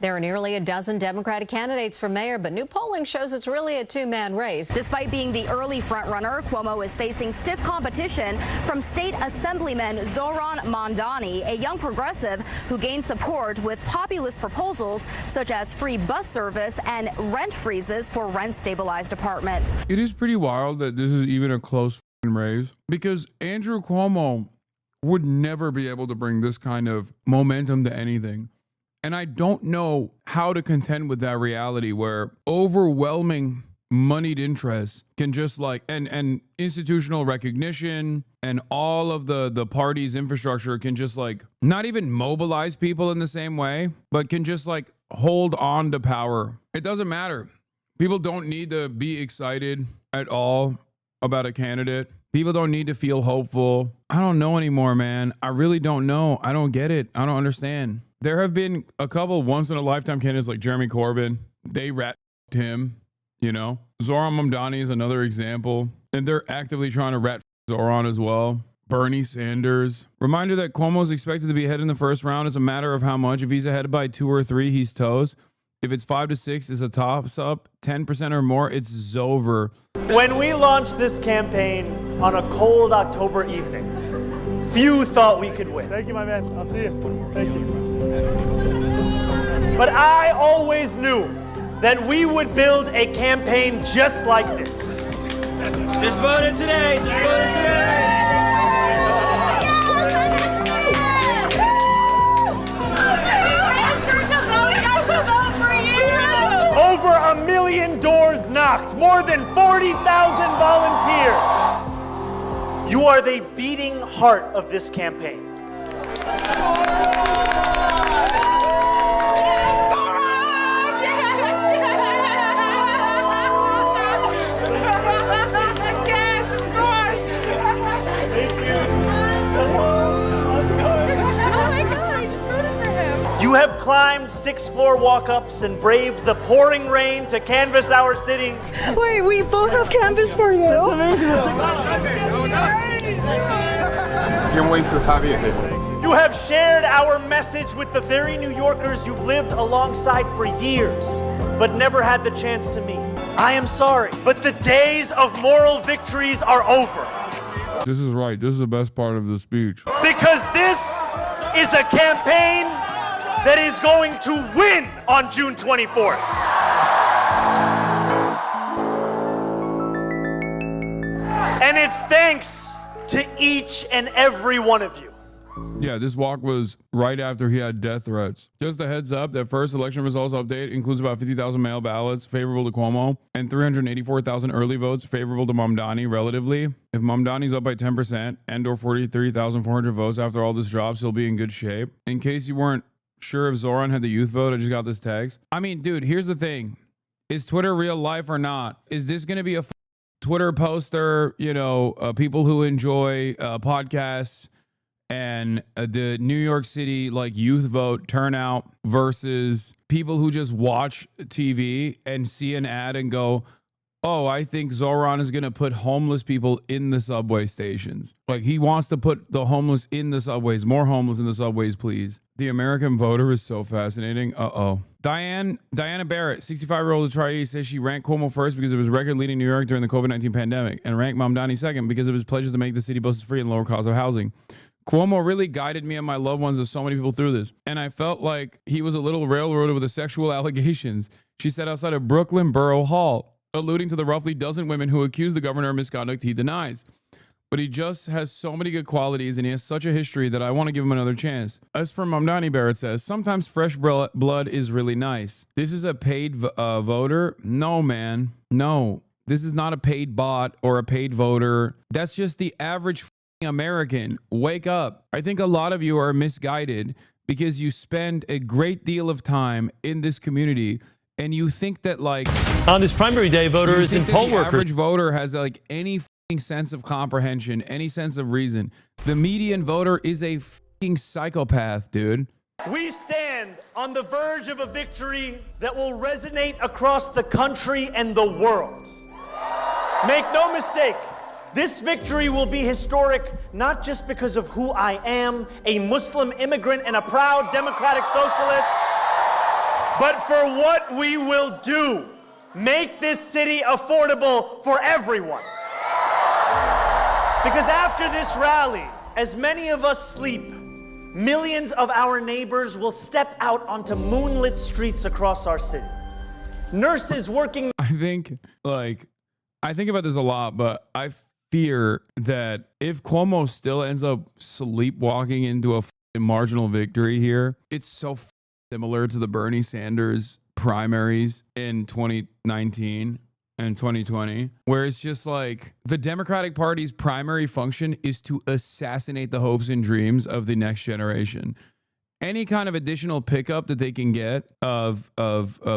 There are nearly a dozen Democratic candidates for mayor, but new polling shows it's really a two-man race. Despite being the early frontrunner, Cuomo is facing stiff competition from state Assemblyman Zohran a young progressive who gained support with populist proposals such as free bus service and rent freezes for rent-stabilized apartments. It is pretty wild that this is even a close race, because Andrew Cuomo would never be able to bring this kind of momentum to anything. And I don't know how to contend with that reality where overwhelming moneyed interests can just like, and institutional recognition and all of the party's infrastructure can just like not even mobilize people in the same way, but can just like hold on to power. It doesn't matter. People don't need to be excited at all about a candidate. People don't need to feel hopeful. I don't know anymore, man. I really don't know. I don't get it. I don't understand. There have been a couple once-in-a-lifetime candidates like Jeremy Corbyn. They rat him, you know. Zohran Mamdani is another example. And they're actively trying to rat Zohran as well. Bernie Sanders. Reminder that Cuomo is expected to be ahead in the first round. It's a matter of how much. If he's ahead by 2 or 3, he's toast. If it's 5 to 6, it's a toss-up. 10% or more, it's over. When we launched this campaign on a cold October evening, few thought we could win. Thank you, my man. I'll see you. Thank you. But I always knew that we would build a campaign just like this. Just voted today. Just voted today. Over 1 million doors knocked, more than 40,000 volunteers. You are the beating heart of this campaign. You have climbed 6th-floor walk-ups and braved the pouring rain to canvass our city. Wait, we both have canvas for you. That's amazing. Can't wait to have you here. You have shared our message with the very New Yorkers you've lived alongside for years, but never had the chance to meet. I am sorry, but the days of moral victories are over. This is right. This is the best part of the speech. Because this is a campaign that is going to win on June 24th. And it's thanks to each and every one of you. Yeah, this walk was right after he had death threats. Just a heads up, that first election results update includes about 50,000 mail ballots favorable to Cuomo and 384,000 early votes favorable to Mamdani relatively. If Mamdani's up by 10% and or 43,400 votes after all this drops, he'll be in good shape. In case you weren't sure if Zohran had the youth vote, I just got this text. I mean, dude, here's the thing. Is Twitter real life or not? Is this going to be a Twitter poster, you know, people who enjoy podcasts and the New York City like youth vote turnout versus people who just watch TV and see an ad and go, oh, I think Zohran is going to put homeless people in the subway stations. Like he wants to put the homeless in the subways, more homeless in the subways, please. The American voter is so fascinating. Diana Barrett, 65-year-old retiree, says she ranked Cuomo first because of his record-leading New York during the COVID-19 pandemic and ranked Mamdani second because of his pledges to make the city buses free and lower cost of housing. Cuomo really guided me and my loved ones and so many people through this. And I felt like he was a little railroaded with the sexual allegations, she said outside of Brooklyn Borough Hall, alluding to the roughly dozen women who accused the governor of misconduct he denies. But he just has so many good qualities and he has such a history that I want to give him another chance. As for Mamdani, Barrett says, sometimes fresh blood is really nice. This is a paid voter? No, man. No. This is not a paid bot or a paid voter. That's just the average American. Wake up. I think a lot of you are misguided because you spend a great deal of time in this community and you think that like on this primary day, voters and poll workers. The average voter has like any sense of comprehension, any sense of reason. The median voter is a psychopath, dude. We stand on the verge of a victory that will resonate across the country and the world. Make no mistake, this victory will be historic, not just because of who I am, a Muslim immigrant and a proud democratic socialist, but for what we will do. Make this city affordable for everyone. Because after this rally, as many of us sleep, millions of our neighbors will step out onto moonlit streets across our city. Nurses working. I think about this a lot, but I fear that if Cuomo still ends up sleepwalking into a marginal victory here, it's so similar to the Bernie Sanders primaries in 2019 and 2020, where it's just like the Democratic Party's primary function is to assassinate the hopes and dreams of the next generation. Any kind of additional pickup that they can get of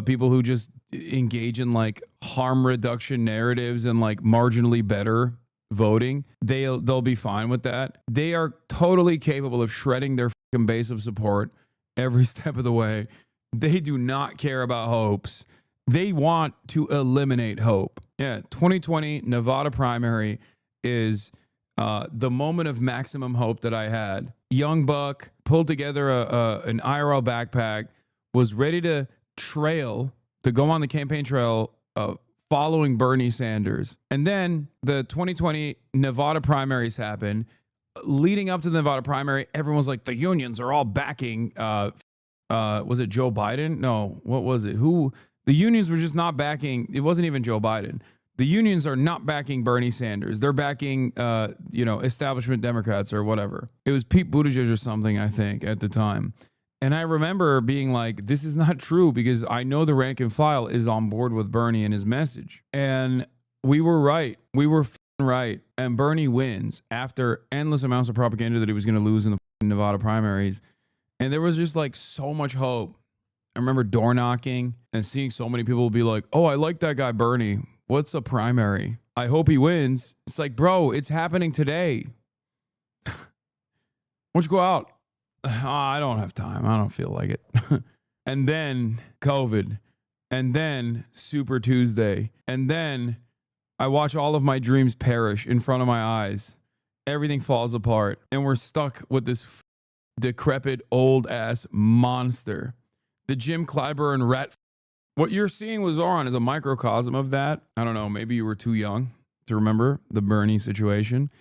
people who just engage in like harm reduction narratives and like marginally better voting, they'll be fine with that. They are totally capable of shredding their fucking base of support every step of the way. They do not care about hopes. They want to eliminate hope. Yeah, 2020 Nevada primary is the moment of maximum hope that I had. Young buck pulled together an IRL backpack, was ready to go on the campaign trail following Bernie Sanders. And then the 2020 Nevada primaries happened. Leading up to the Nevada primary, everyone was like, the unions are all backing, was it Joe Biden? No, what was it? The unions were just not backing. It wasn't even Joe Biden. The unions are not backing Bernie Sanders. They're backing, establishment Democrats or whatever. It was Pete Buttigieg or something, I think, at the time. And I remember being like, this is not true because I know the rank and file is on board with Bernie and his message. And we were right. We were right. And Bernie wins after endless amounts of propaganda that he was going to lose in the Nevada primaries. And there was just like so much hope. I remember door knocking and seeing so many people be like, oh, I like that guy, Bernie. What's a primary? I hope he wins. It's like, bro, it's happening today. Why don't you go out? Oh, I don't have time. I don't feel like it. And then COVID. And then Super Tuesday. And then I watch all of my dreams perish in front of my eyes. Everything falls apart. And we're stuck with this decrepit old ass monster. The Jim Clyburn rat. What you're seeing with Zohran is a microcosm of that. I don't know. Maybe you were too young to remember the Bernie situation,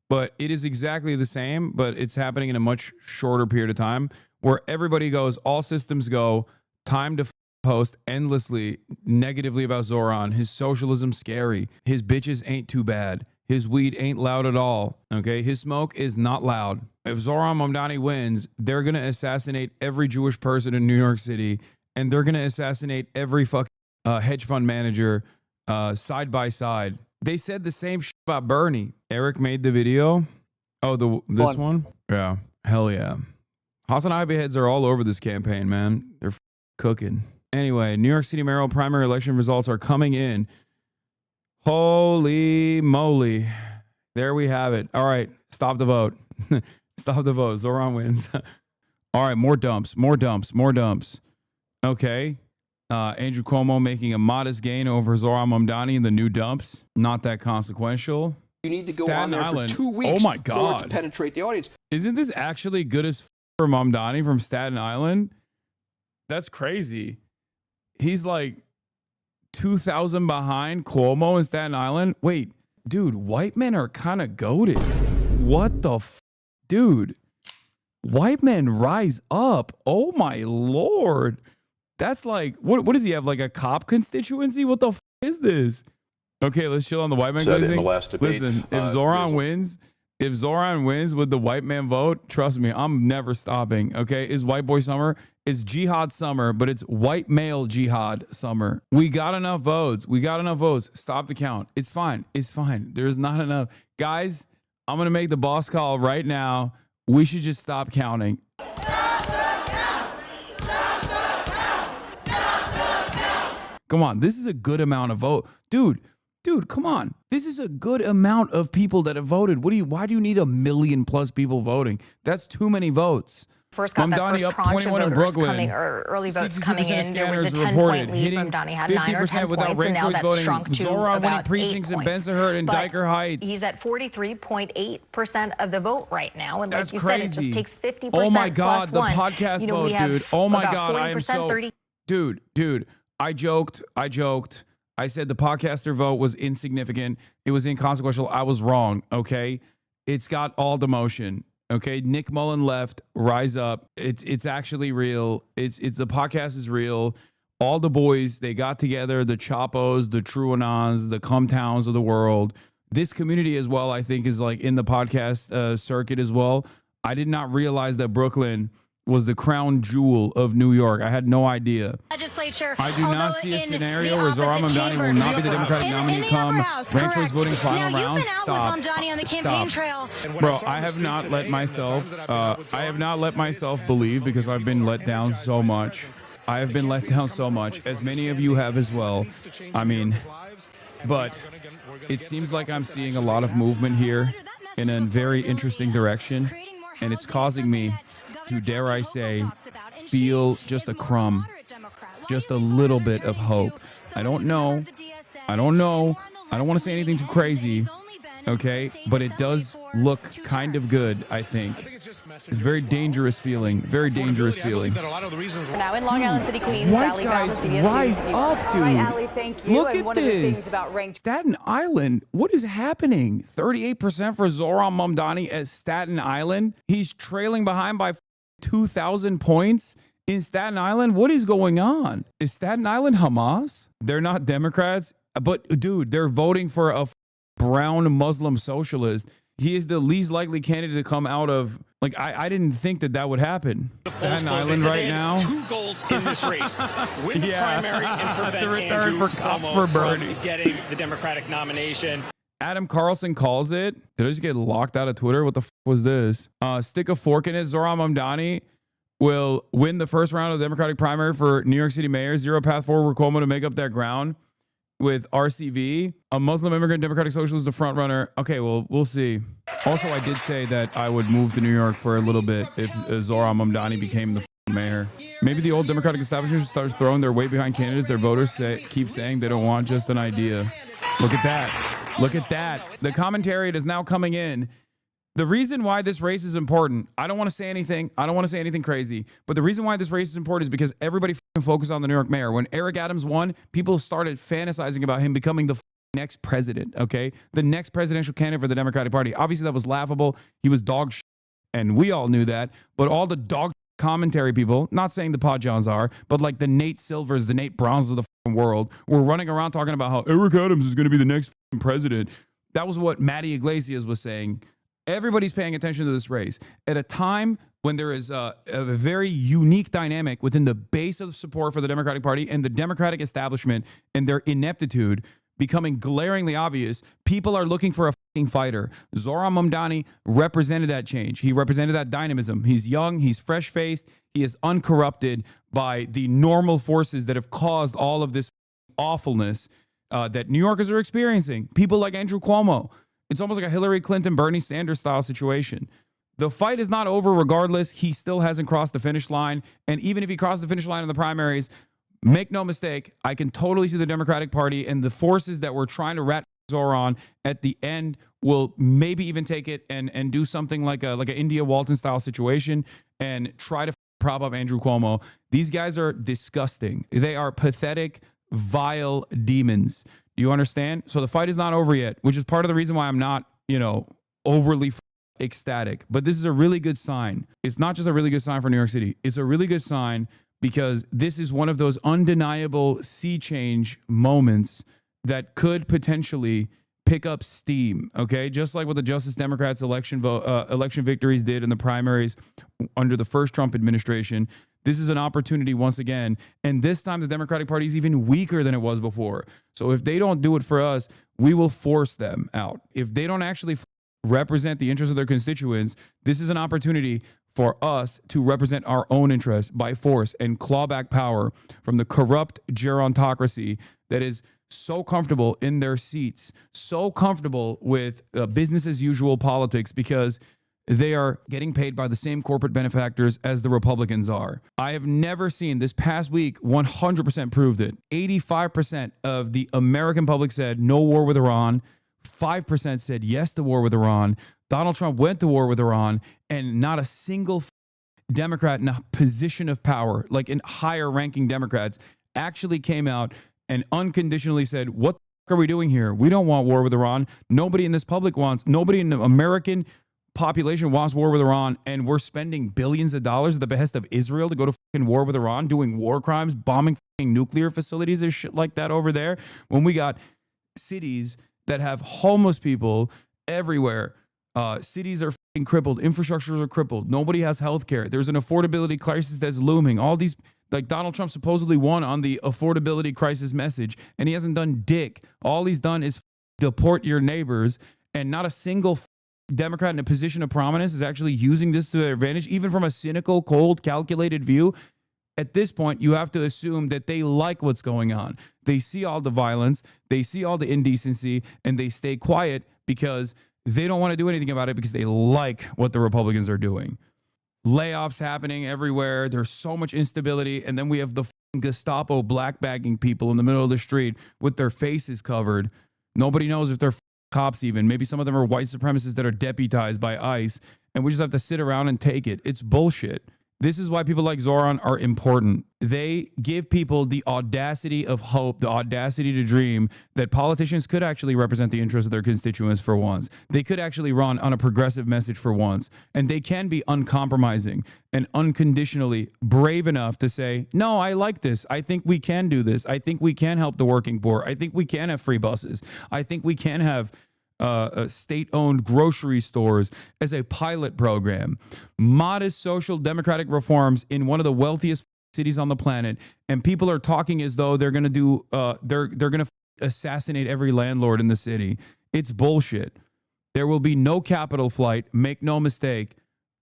but it is exactly the same, but it's happening in a much shorter period of time where everybody goes, all systems go, time to post endlessly negatively about Zohran. His socialism's scary. His bitches ain't too bad. His weed ain't loud at all. Okay. His smoke is not loud. If Zohran Mamdani wins, they're going to assassinate every Jewish person in New York City, and they're going to assassinate every fucking hedge fund manager side by side. They said the same shit about Bernie. Eric made the video. Oh, this one? Yeah. Hell yeah. HasanAbi heads are all over this campaign, man. They're cooking. Anyway, New York City mayoral primary election results are coming in. Holy moly. There we have it. All right. Stop the vote. Stop the vote. Zohran wins. All right. More dumps. Okay. Andrew Cuomo making a modest gain over Zohran Mamdani in the new dumps. Not that consequential. You need to go Staten on there Island. for 2 weeks oh my for God. it to penetrate the audience. Isn't this actually good as for Mamdani from Staten Island? That's crazy. He's like 2,000 behind Cuomo in Staten Island. Wait, dude, white men are kind of goated. What the dude? White men rise up. Oh my Lord. That's like, what does he have? Like a cop constituency? What the is this? Okay, let's chill on the white man. Said in the last debate, listen, if Zohran wins with the white man vote, trust me, I'm never stopping. Okay, it's white boy summer. It's jihad summer, but it's white male jihad summer. We got enough votes. Stop the count. It's fine. There's not enough. Guys, I'm going to make the boss call right now. We should just stop counting. Come on, this is a good amount of vote. Dude, come on. This is a good amount of people that have voted. Why do you need 1 million plus people voting? That's too many votes. First got Mamdani that first tranche of voters coming, or early votes coming in. There was a 10-point lead. Mamdani had 9 or 10 points, and now that's shrunk to about 8 in points. Bensonhurst and But Dyker Heights. he's at 43.8% of the vote right now, and That's like you said, it crazy. just takes 50%. Oh my God, plus the one. podcast we vote, have dude. Oh my about God, 40%, I am so. 30 Dude, I joked. I said the podcaster vote was insignificant. It was inconsequential. I was wrong, okay? It's got all the motion, okay? Nick Mullen left, rise up. It's actually real. It's the podcast is real. All the boys, they got together, the Chapos, the Truanons, the Come Towns of the world. This community as well, I think, is like in the podcast circuit as well. I did not realize that Brooklyn was the crown jewel of New York. I had no idea. Legislature. I do not see a scenario where Zohran Mamdani will not be the Democratic nominee come ranked choice voting final round. Stop. Bro, I have not let myself believe, because I've been let down so much. I have been let down so much, as many of you have as well. I mean, but it seems like I'm seeing a lot of movement here in a very interesting direction, and it's causing me to, dare I say, feel just a crumb, just a little bit of hope. I don't know. I don't want to say anything too crazy, okay? But it does look kind of good, I think. It's a very dangerous feeling. Very dangerous feeling. Now in Long Island City, Queens, White guys, rise up, dude. Hi, Allie, thank you. Look and at one this. Of the things about ranked Staten Island. What is happening? 38% for Zohran Mamdani at Staten Island. He's trailing behind by 2,000 points in Staten Island. What is going on? Is Staten Island Hamas? They're not Democrats, but dude, they're voting for a brown Muslim socialist. He is the least likely candidate to come out of, like, I didn't think that would happen. Staten Island right now. 2 goals in this race. Win the primary and prevent Andrew Cuomo from getting the Democratic nomination. Adam Carlson calls it. Did I just get locked out of Twitter? What the was this? Stick a fork in it. Zohran Mamdani will win the first round of the Democratic primary for New York City mayor. Zero path forward for Cuomo to make up that ground with RCV. A Muslim immigrant Democratic socialist, the front runner. Okay, well, we'll see. Also, I did say that I would move to New York for a little bit if Zohran Mamdani became the mayor. Maybe the old Democratic establishment should start throwing their weight behind candidates their voters keep saying they don't want just an idea. Look at that. Look at that. The commentary is now coming in. The reason why this race is important, I don't want to say anything. I don't want to say anything crazy. But the reason why this race is important is because everybody focused on the New York mayor. When Eric Adams won, people started fantasizing about him becoming the next president, okay? The next presidential candidate for the Democratic Party. Obviously, that was laughable. He was dog shit, and we all knew that. But all the dog commentary people, not saying the Pod Johns are, but like the Nate Silvers, the Nate Browns of the world, were running around talking about how Eric Adams is going to be the next president. That was what Matty Iglesias was saying. Everybody's paying attention to this race at a time when there is a very unique dynamic within the base of support for the Democratic Party and the Democratic establishment and their ineptitude becoming glaringly obvious. People are looking for a fighter. Zohran Mamdani represented that change. He represented that dynamism. He's young. He's fresh-faced. He is uncorrupted by the normal forces that have caused all of this awfulness that New Yorkers are experiencing. People like Andrew Cuomo. It's almost like a Hillary Clinton, Bernie Sanders style situation. The fight is not over regardless. He still hasn't crossed the finish line. And even if he crossed the finish line in the primaries, make no mistake, I can totally see the Democratic Party and the forces that were trying to rat Zohran at the end will maybe even take it and do something like an India Walton style situation and try to prop up Andrew Cuomo. These guys are disgusting. They are pathetic, vile demons. Do you understand? So the fight is not over yet, which is part of the reason why I'm not, overly ecstatic. But this is a really good sign. It's not just a really good sign for New York City. It's a really good sign because this is one of those undeniable sea change moments that could potentially pick up steam, okay? Just like what the Justice Democrats election victories did in the primaries under the first Trump administration. This is an opportunity once again. And this time the Democratic Party is even weaker than it was before. So if they don't do it for us, we will force them out. If they don't actually represent the interests of their constituents, this is an opportunity for us to represent our own interests by force and claw back power from the corrupt gerontocracy that is so comfortable in their seats, so comfortable with business as usual politics because they are getting paid by the same corporate benefactors as the Republicans are. I have never seen, this past week 100% proved it. 85% of the American public said no war with Iran. 5% said yes to war with Iran. Donald Trump went to war with Iran, and not a single Democrat in a position of power, like in higher ranking Democrats, actually came out and unconditionally said, what the fuck are we doing here? We don't want war with Iran. Nobody in this public wants, nobody in the American population wants war with Iran, and we're spending billions of dollars at the behest of Israel to go to fucking war with Iran, doing war crimes, bombing fucking nuclear facilities and shit like that over there, when we got cities that have homeless people everywhere. Cities are fucking crippled. Infrastructures are crippled. Nobody has health care. There's an affordability crisis that's looming. All these, like, Donald Trump supposedly won on the affordability crisis message, and he hasn't done dick. All he's done is deport your neighbors, and not a single Democrat in a position of prominence is actually using this to their advantage, even from a cynical, cold, calculated view. At this point, you have to assume that they like what's going on. They see all the violence, they see all the indecency, and they stay quiet because they don't want to do anything about it because they like what the Republicans are doing. Layoffs happening everywhere. There's so much instability. And then we have the Gestapo black bagging people in the middle of the street with their faces covered. Nobody knows if they're cops even. Maybe some of them are white supremacists that are deputized by ICE, and we just have to sit around and take it. It's bullshit. This is why people like Zohran are important. They give people the audacity of hope, the audacity to dream that politicians could actually represent the interests of their constituents for once. They could actually run on a progressive message for once. And they can be uncompromising and unconditionally brave enough to say, no, I like this. I think we can do this. I think we can help the working poor. I think we can have free buses. I think we can have state-owned grocery stores as a pilot program, modest social democratic reforms in one of the wealthiest cities on the planet, and people are talking as though they're going to do they're going to assassinate every landlord in the city. It's bullshit. There will be no capital flight. Make no mistake.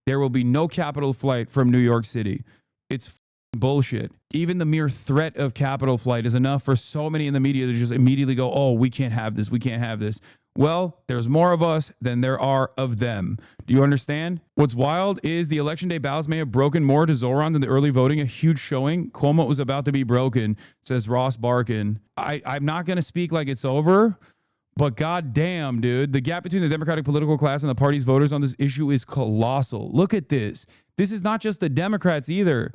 There will be no capital flight from New York City. It's bullshit. Even the mere threat of capital flight is enough for so many in the media to just immediately go, oh, we can't have this. We can't have this. Well, there's more of us than there are of them. Do you understand? What's wild is the election day ballots may have broken more to Zohran than the early voting. A huge showing. Cuomo was about to be broken, says Ross Barkin. I'm not going to speak like it's over, but goddamn, dude, the gap between the Democratic political class and the party's voters on this issue is colossal. Look at this. This is not just the Democrats either.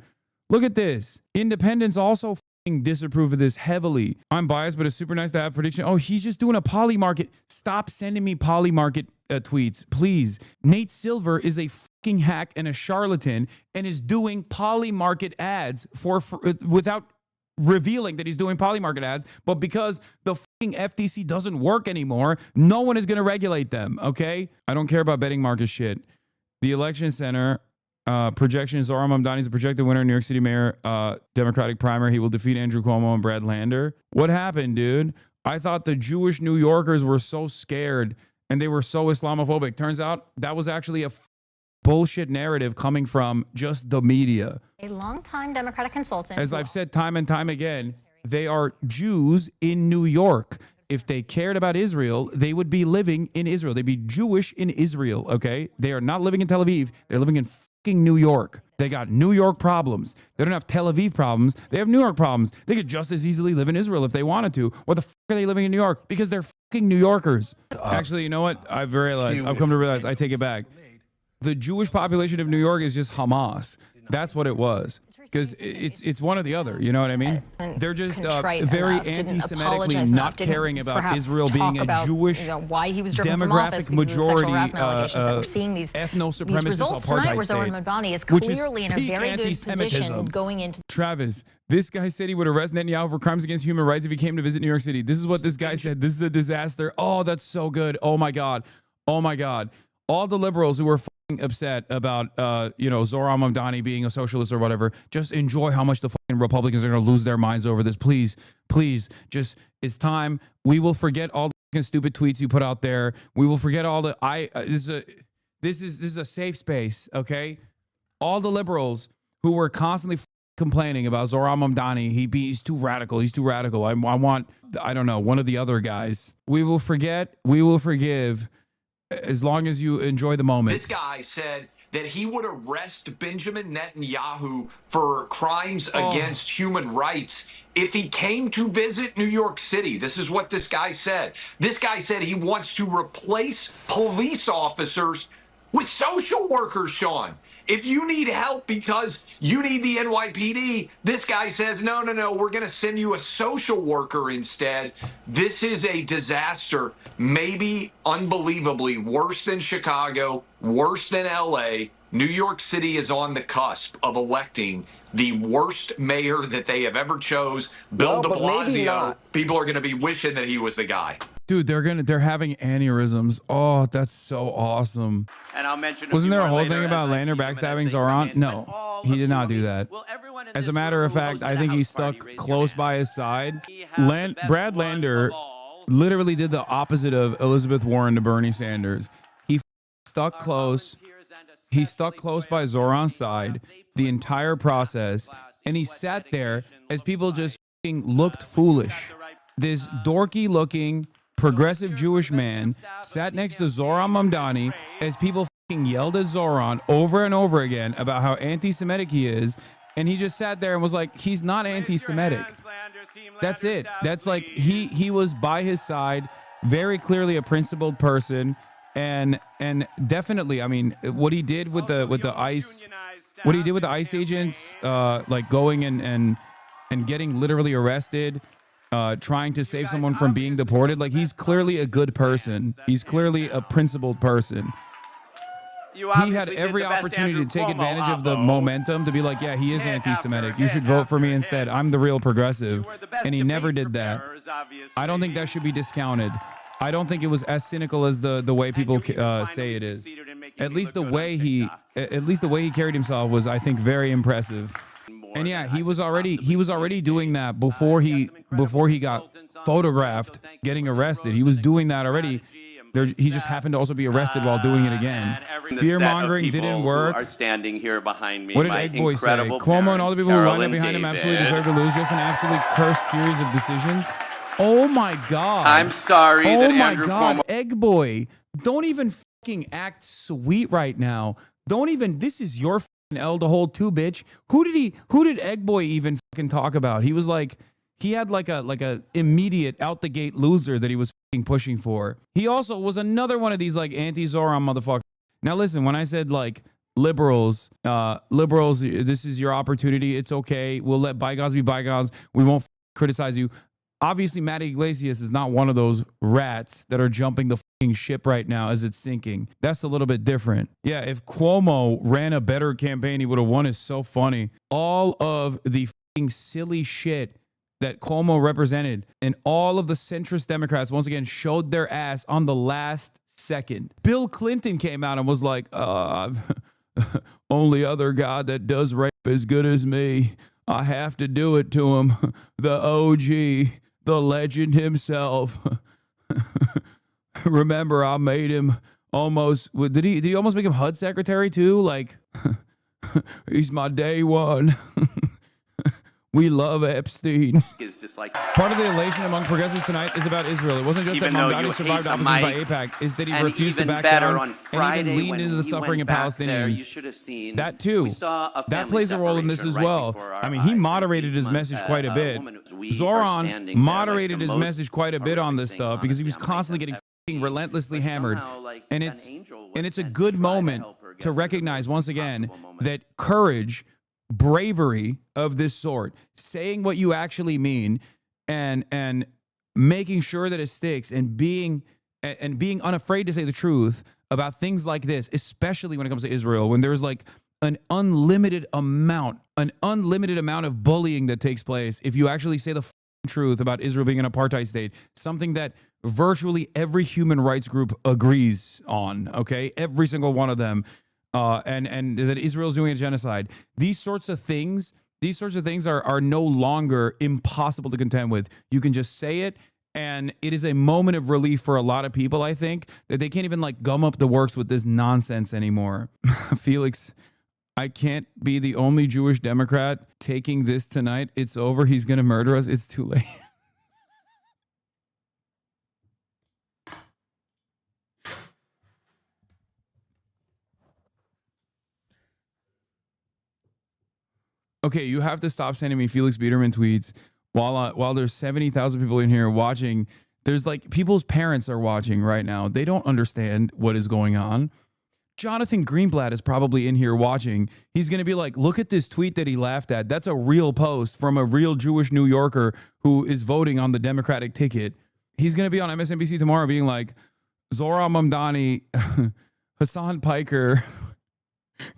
Look at this. Independents also disapprove of this heavily. I'm biased, but it's super nice to have prediction. Oh, he's just doing a poly market. Stop sending me poly market tweets, please. Nate Silver is a fucking hack and a charlatan and is doing poly market ads for without revealing that he's doing poly market ads. But because the fucking FTC doesn't work anymore, no one is going to regulate them. Okay, I don't care about betting market shit. The election center. Projection is Zohran Mamdani is a projected winner in New York City mayor Democratic primary. He will defeat Andrew Cuomo and Brad Lander. What happened, dude? I thought the Jewish New Yorkers were so scared and they were so Islamophobic. Turns out that was actually a bullshit narrative coming from just the media. A longtime Democratic consultant. As I've said time and time again, they are Jews in New York. If they cared about Israel, they would be living in Israel. They'd be Jewish in Israel, okay? They are not living in Tel Aviv. They're living in New York. They got New York problems. They don't have Tel Aviv problems. They have New York problems. They could just as easily live in Israel if they wanted to. What the fuck are they living in New York? Because they're fucking New Yorkers. Actually, you know what? I've come to realize, I take it back. The Jewish population of New York is just Hamas. That's what it was. Because it's one or the other. You know what I mean? They're just very anti-Semitically not caring about Israel being a Jewish why he was demographic majority ethno-supremacist apartheid state, is clearly in a very good position going into. Travis, this guy said he would arrest Netanyahu for crimes against human rights if he came to visit New York City. This is what this guy said. This is a disaster. Oh, that's so good. Oh my God. Oh my God. All the liberals who were upset about, Zohran Mamdani being a socialist or whatever, just enjoy how much the fucking Republicans are going to lose their minds over this. Please, it's time. We will forget all the fucking stupid tweets you put out there. We will forget all the, this is a safe space, okay? All the liberals who were constantly complaining about Zohran Mamdani, he's too radical. He's too radical. I want, I don't know, one of the other guys. We will forget. We will forgive. As long as you enjoy the moment. This guy said that he would arrest Benjamin Netanyahu for crimes against human rights if he came to visit New York City. This is what this guy said. This guy said he wants to replace police officers with social workers, Sean. If you need help because you need the NYPD, this guy says, no, we're going to send you a social worker instead. This is a disaster, maybe unbelievably worse than Chicago, worse than LA. New York City is on the cusp of electing the worst mayor that they have ever chose, Bill de Blasio. People are going to be wishing that he was the guy. Dude, they're having aneurysms. Oh, that's so awesome. And I'll mention Wasn't there a whole thing about Lander backstabbing Zohran? No, he did not do that. As a matter of fact, I think he stuck close by his side. Brad Lander literally did the opposite of Elizabeth Warren to Bernie Sanders. He stuck close. He stuck close by Zohran's side the entire process, and he sat there as people just looked foolish. This dorky-looking progressive Jewish man sat next to Zohran Mamdani as people yelled at Zohran over and over again about how anti-Semitic he is, and he just sat there and was like, he's not anti-Semitic. That's it. That's like he was by his side, very clearly a principled person, and definitely, I mean, what he did with the ICE agents, like going and getting literally arrested, trying to save someone from being deported. Like, he's clearly a good person. He's clearly a principled person. He had every opportunity to take advantage of the momentum to be like, yeah, he is anti-Semitic. You should vote for me instead. I'm the real progressive. And he never did that. I don't think that should be discounted. I don't think it was as cynical as the way people say it is. At least the way he carried himself was, I think, very impressive. And yeah, he was already doing that before he got photographed getting arrested. He was doing that already. He just happened to also be arrested while doing it again. Fear mongering didn't work. Are standing here behind me. What did Egg Boy say? Cuomo and all the people who lined up behind him absolutely deserve to lose. Just an absolutely cursed series of decisions. Oh my God. I'm sorry that Andrew Cuomo. Egg Boy, don't even fucking act sweet right now. Don't even. This is your fucking L to hold too, bitch. Who did Egg Boy even fucking talk about? He was like, he had like a immediate out the gate loser that he was fucking pushing for. He also was another one of these like anti-Zohran motherfuckers. Now listen, when I said like liberals, this is your opportunity. It's okay. We'll let bygones be bygones. We won't criticize you. Obviously, Matt Iglesias is not one of those rats that are jumping the fucking ship right now as it's sinking. That's a little bit different. Yeah, if Cuomo ran a better campaign, he would have won. Is so funny. All of the fucking silly shit that Cuomo represented and all of the centrist Democrats once again showed their ass on the last second. Bill Clinton came out and was like, only other guy that does rape as good as me. I have to do it to him. The OG, the legend himself. Remember, I made him almost. Did he almost make him HUD secretary too? Like, he's my day one. We love Epstein. Is just like part of the elation among progressives tonight is about Israel. It wasn't just that Mamdani survived opposition by AIPAC. It's that he refused to back down and even leaned into the suffering of Palestinians. You should have seen that too. That plays a role in this as well. I mean, he moderated his message quite a bit. Zohran moderated his message quite a bit on this stuff because he was constantly getting relentlessly hammered. And it's a good moment to recognize once again that courage, bravery of this sort, saying what you actually mean and making sure that it sticks and being unafraid to say the truth about things like this, especially when it comes to Israel, when there's like an unlimited amount of bullying that takes place if you actually say the truth about Israel being an apartheid state, something that virtually every human rights group agrees on, okay? Every single one of them. And that Israel is doing a genocide. These sorts of things are no longer impossible to contend with. You can just say it, and it is a moment of relief for a lot of people, I think, that they can't even like gum up the works with this nonsense anymore. Felix, I can't be the only Jewish Democrat taking this tonight. It's over. He's going to murder us. It's too late. Okay, you have to stop sending me Felix Biederman tweets while there's 70,000 people in here watching. There's like people's parents are watching right now. They don't understand what is going on. Jonathan Greenblatt is probably in here watching. He's going to be like, look at this tweet that he laughed at. That's a real post from a real Jewish New Yorker who is voting on the Democratic ticket. He's going to be on MSNBC tomorrow being like, Zohran Mamdani, Hasan Piker,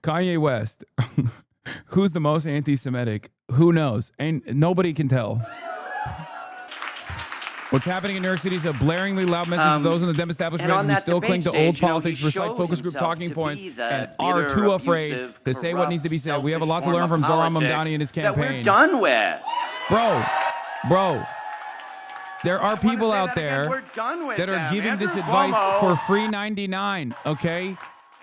Kanye West. Who's the most anti-Semitic? Who knows? And nobody can tell. What's happening in New York City is a blaringly loud message to those in the Dem establishment who still cling to old politics, recite focus group talking points, and are too afraid to say what needs to be said. We have a lot to learn from Zohran Mamdani and his campaign. That we're done with. Bro, there are people out there that are giving this advice for free 99, okay?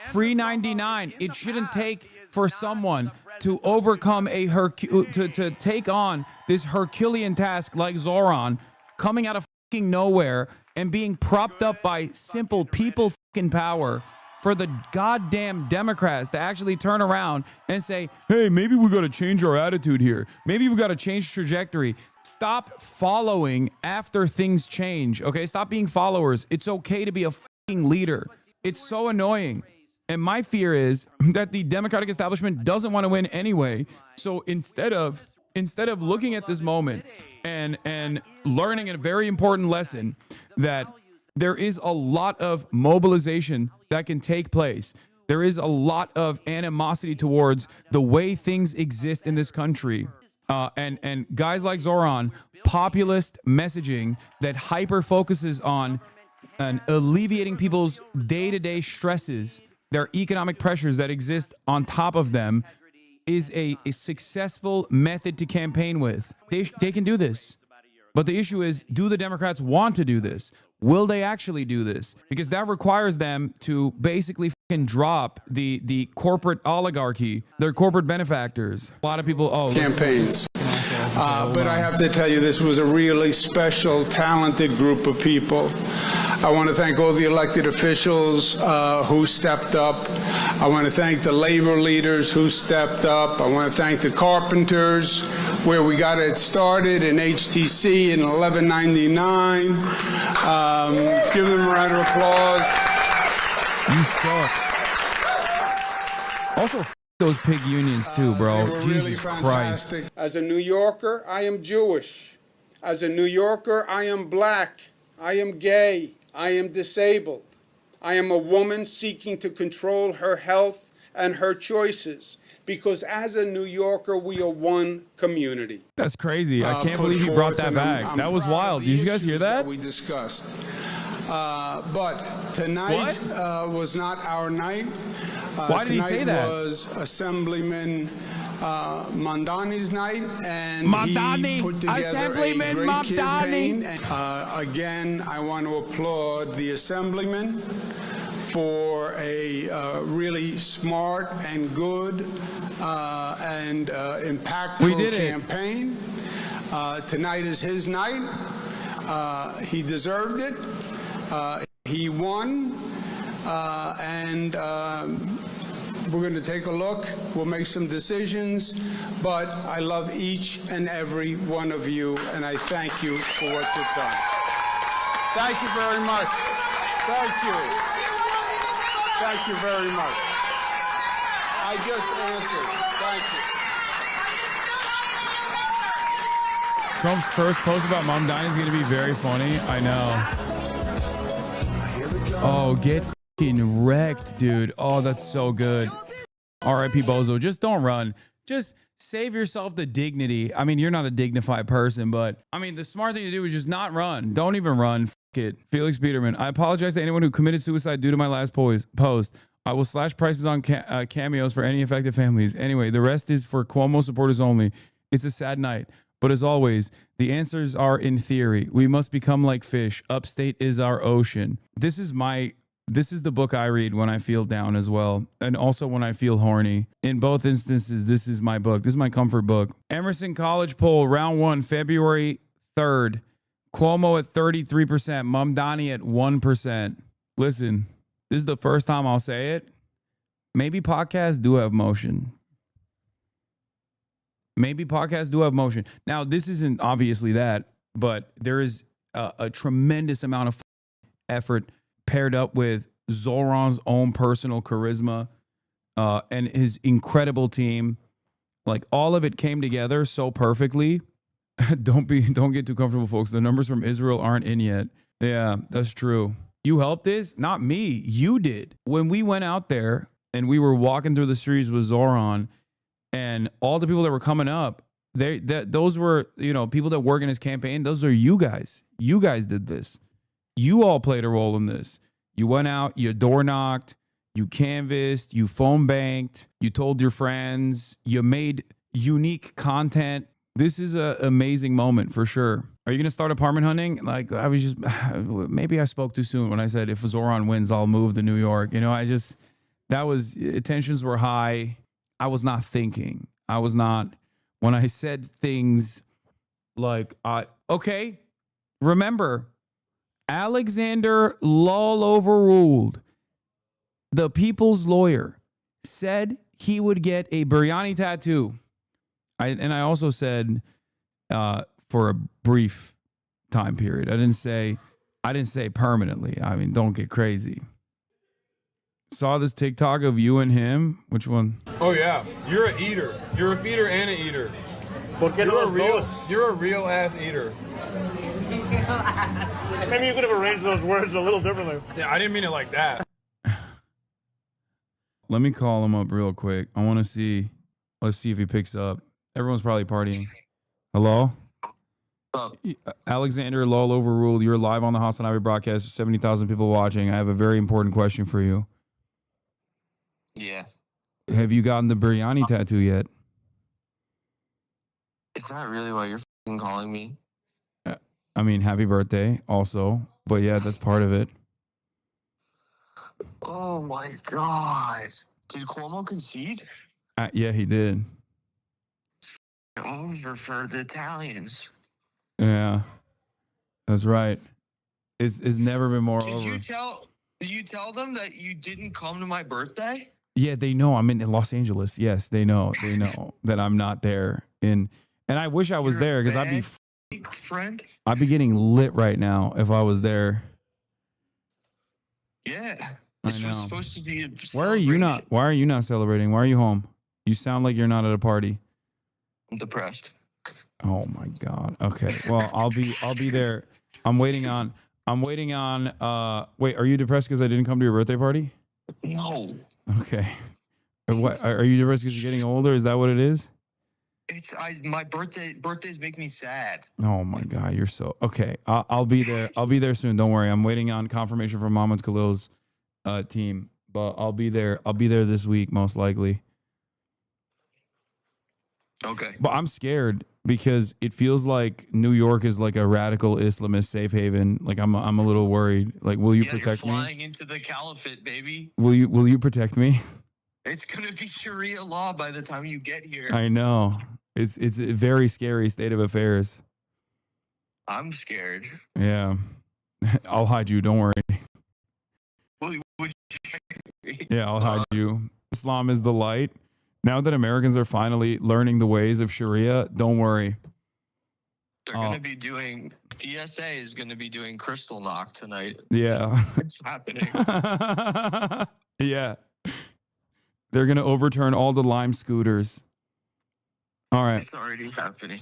Free 99. It shouldn't take for someone to overcome to take on this Herculean task like Zohran, coming out of fucking nowhere and being propped up by simple people fucking power, for the goddamn Democrats to actually turn around and say, hey, maybe we got to change our attitude here. Maybe we got to change trajectory. Stop following after things change, okay? Stop being followers. It's okay to be a fucking leader. It's so annoying. And my fear is that the Democratic establishment doesn't want to win anyway. So instead of looking at this moment and learning a very important lesson, that there is a lot of mobilization that can take place. There is a lot of animosity towards the way things exist in this country. And guys like Zohran, populist messaging that hyper focuses on alleviating people's day-to-day stresses, their economic pressures that exist on top of them, is a successful method to campaign with. They can do this. But the issue is, do the Democrats want to do this? Will they actually do this? Because that requires them to basically fucking drop the corporate oligarchy, their corporate benefactors. A lot of people, campaigns. But I have to tell you, this was a really special, talented group of people. I want to thank all the elected officials who stepped up. I want to thank the labor leaders who stepped up. I want to thank the carpenters, where we got it started in HTC in 1199. Give them a round of applause. You suck. Also, those pig unions too, bro. Jesus really Christ. As a New Yorker, I am Jewish. As a New Yorker, I am black. I am gay. I am disabled. I am a woman seeking to control her health and her choices, because as a New Yorker, we are one community. That's crazy. I can't believe he brought that back. That was wild. Did you guys hear that? We discussed. But tonight was not our night. Why did he say that? Tonight was Assemblyman Mamdani's night, and Mamdani, he put together Assemblyman a great Mamdani. campaign. Again, I want to applaud the Assemblyman for a really smart and good and impactful campaign. Tonight is his night. He deserved it. He won. And we're going to take a look. We'll make some decisions. But I love each and every one of you, and I thank you for what you've done. Thank you very much. Thank you. Thank you very much. I just answered. Thank you. Trump's first post about Mamdani is going to be very funny. I know. Oh, get fucking wrecked, dude. Oh, that's so good. R.I.P. Bozo. Just don't run. Just save yourself the dignity. I mean, you're not a dignified person, but I mean, the smart thing to do is just not run. Don't even run. Fuck it. Felix Biederman. I apologize to anyone who committed suicide due to my last post. I will slash prices on cameos for any affected families. Anyway, the rest is for Cuomo supporters only. It's a sad night. But as always, the answers are in theory. We must become like fish. Upstate is our ocean. This is the book I read when I feel down as well. And also when I feel horny. In both instances, this is my book. This is my comfort book. Emerson College poll, round 1, February 3rd. Cuomo at 33%. Mamdani at 1%. Listen, this is the first time I'll say it. Maybe podcasts do have motion. Maybe podcasts do have motion. Now, this isn't obviously that, but there is a tremendous amount of effort paired up with Zohran's own personal charisma, and his incredible team. Like, all of it came together so perfectly. Don't get too comfortable, folks. The numbers from Israel aren't in yet. Yeah, that's true. You helped this? Not me. You did. When we went out there and we were walking through the streets with Zohran, and all the people that were coming up, those were, you know, people that work in his campaign. Those are you guys. You guys did this. You all played a role in this. You went out, you door knocked, you canvassed, you phone banked, you told your friends, you made unique content. This is an amazing moment for sure. Are you going to start apartment hunting? Like, I was just, maybe I spoke too soon when I said if Zohran wins, I'll move to New York. You know, tensions were high. I was not thinking. When I said things like, okay, remember, Alexander Lull overruled. The people's lawyer said he would get a biryani tattoo. I also said for a brief time period. I didn't say permanently. I mean, don't get crazy. Saw this TikTok of you and him. Which one? Oh yeah, you're an eater. You're a feeder and an eater. You're a real ass eater. Maybe you could have arranged those words a little differently. Yeah, I didn't mean it like that. Let me call him up real quick. I want to see. Let's see if he picks up. Everyone's probably partying. Hello? Alexander Lull overruled. You're live on the HasanAbi broadcast. 70,000 people watching. I have a very important question for you. Yeah. Have you gotten the biryani tattoo yet? Is that really why you're fucking calling me? I mean, happy birthday also. But yeah, that's part of it. Oh my God. Did Cuomo concede? Yeah, he did. Over for the Italians. Yeah, that's right. It's never been more over. Did you tell them that you didn't come to my birthday? Yeah, they know I'm in Los Angeles. Yes, they know that I'm not there. And I wish I was there because I'd be getting lit right now if I was there. Yeah. I know. Supposed to be Why are you not celebrating? Why are you home? You sound like you're not at a party. I'm depressed. Oh my God. Okay. Well, I'll be there. I'm waiting on wait, are you depressed because I didn't come to your birthday party? No. Okay. What are you depressed because you're getting older? Is that what it is? My birthdays make me sad. Oh my God, you're so okay. I'll be there. I'll be there soon. Don't worry. I'm waiting on confirmation from Mohammed Khalil's team, but I'll be there. I'll be there this week most likely. Okay. But I'm scared because it feels like New York is like a radical Islamist safe haven. Like I'm a little worried. Like, will you protect me? You're flying into the caliphate, baby. Will you protect me? It's gonna be Sharia law by the time you get here. I know. It's a very scary state of affairs. I'm scared. Yeah. I'll hide you. Don't worry. Yeah, I'll hide you. Islam is the light. Now that Americans are finally learning the ways of Sharia, don't worry. They're going to be doing, PSA is going to be doing Crystal Knock tonight. Yeah. It's happening. Yeah. They're going to overturn all the Lime scooters. All right. It's already happening.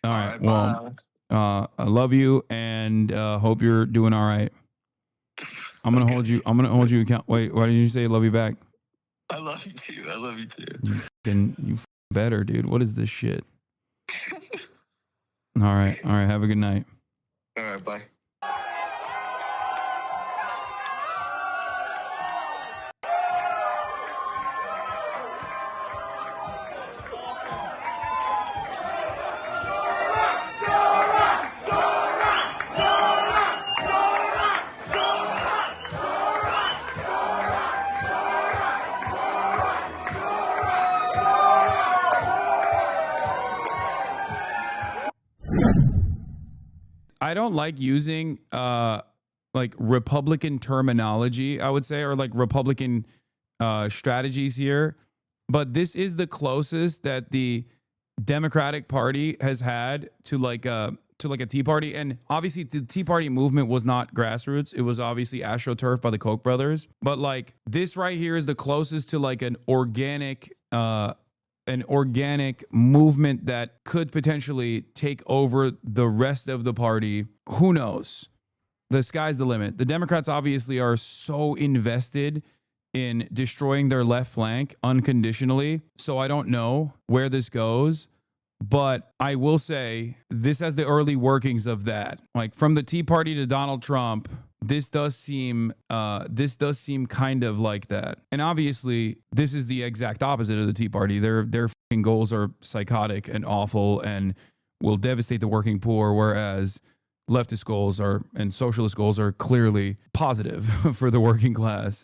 All right. Well, I love you and hope you're doing all right. I'm going to hold you. I'm going to hold you account. Wait, why did you say love you back? I love you too. I love you too. You better, dude. What is this shit? All right. All right. Have a good night. All right. Bye. I don't like using like Republican terminology, I would say, or like Republican strategies here. But this is the closest that the Democratic Party has had to like to like a Tea Party. And obviously the Tea Party movement was not grassroots. It was obviously AstroTurf by the Koch brothers. But like this right here is the closest to like an organic movement that could potentially take over the rest of the party. Who knows? The sky's the limit. The Democrats obviously are so invested in destroying their left flank unconditionally. So I don't know where this goes, but I will say this has the early workings of that. Like from the Tea Party to Donald Trump, this does seem kind of like that. And obviously, this is the exact opposite of the Tea Party. Their fucking goals are psychotic and awful and will devastate the working poor, whereas leftist goals and socialist goals are clearly positive for the working class.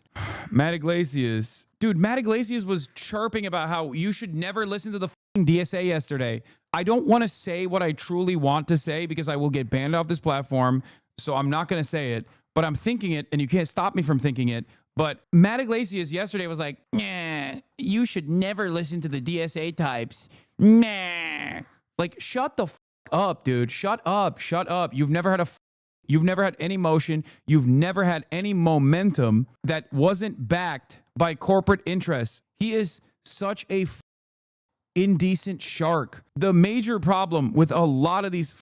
Matt Iglesias. Dude, Matt Iglesias was chirping about how you should never listen to the fucking DSA yesterday. I don't want to say what I truly want to say because I will get banned off this platform, so I'm not going to say it, but I'm thinking it, and you can't stop me from thinking it. But Matt Iglesias yesterday was like, nah, you should never listen to the DSA types. Nah. Like, shut the up, dude. Shut up. You've never had any motion. You've never had any momentum that wasn't backed by corporate interests. He is such a indecent shark. The major problem with a lot of these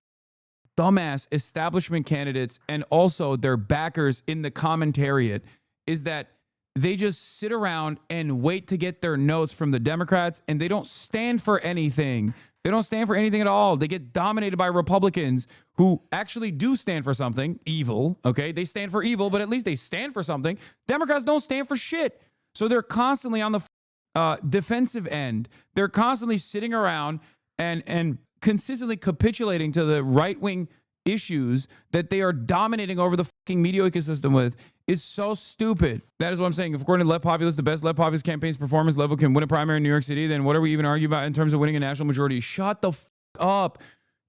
dumbass establishment candidates and also their backers in the commentariat is that they just sit around and wait to get their notes from the Democrats, and they don't stand for anything. They don't stand for anything at all. They get dominated by Republicans who actually do stand for something. Evil, okay? They stand for evil, but at least they stand for something. Democrats don't stand for shit. So they're constantly on the defensive end. They're constantly sitting around and consistently capitulating to the right-wing issues that they are dominating over the fucking media ecosystem with. It's so stupid. That is what I'm saying. If according to left populists, the best left populist campaign's performance level can win a primary in New York City, then what are we even arguing about in terms of winning a national majority? Shut the up.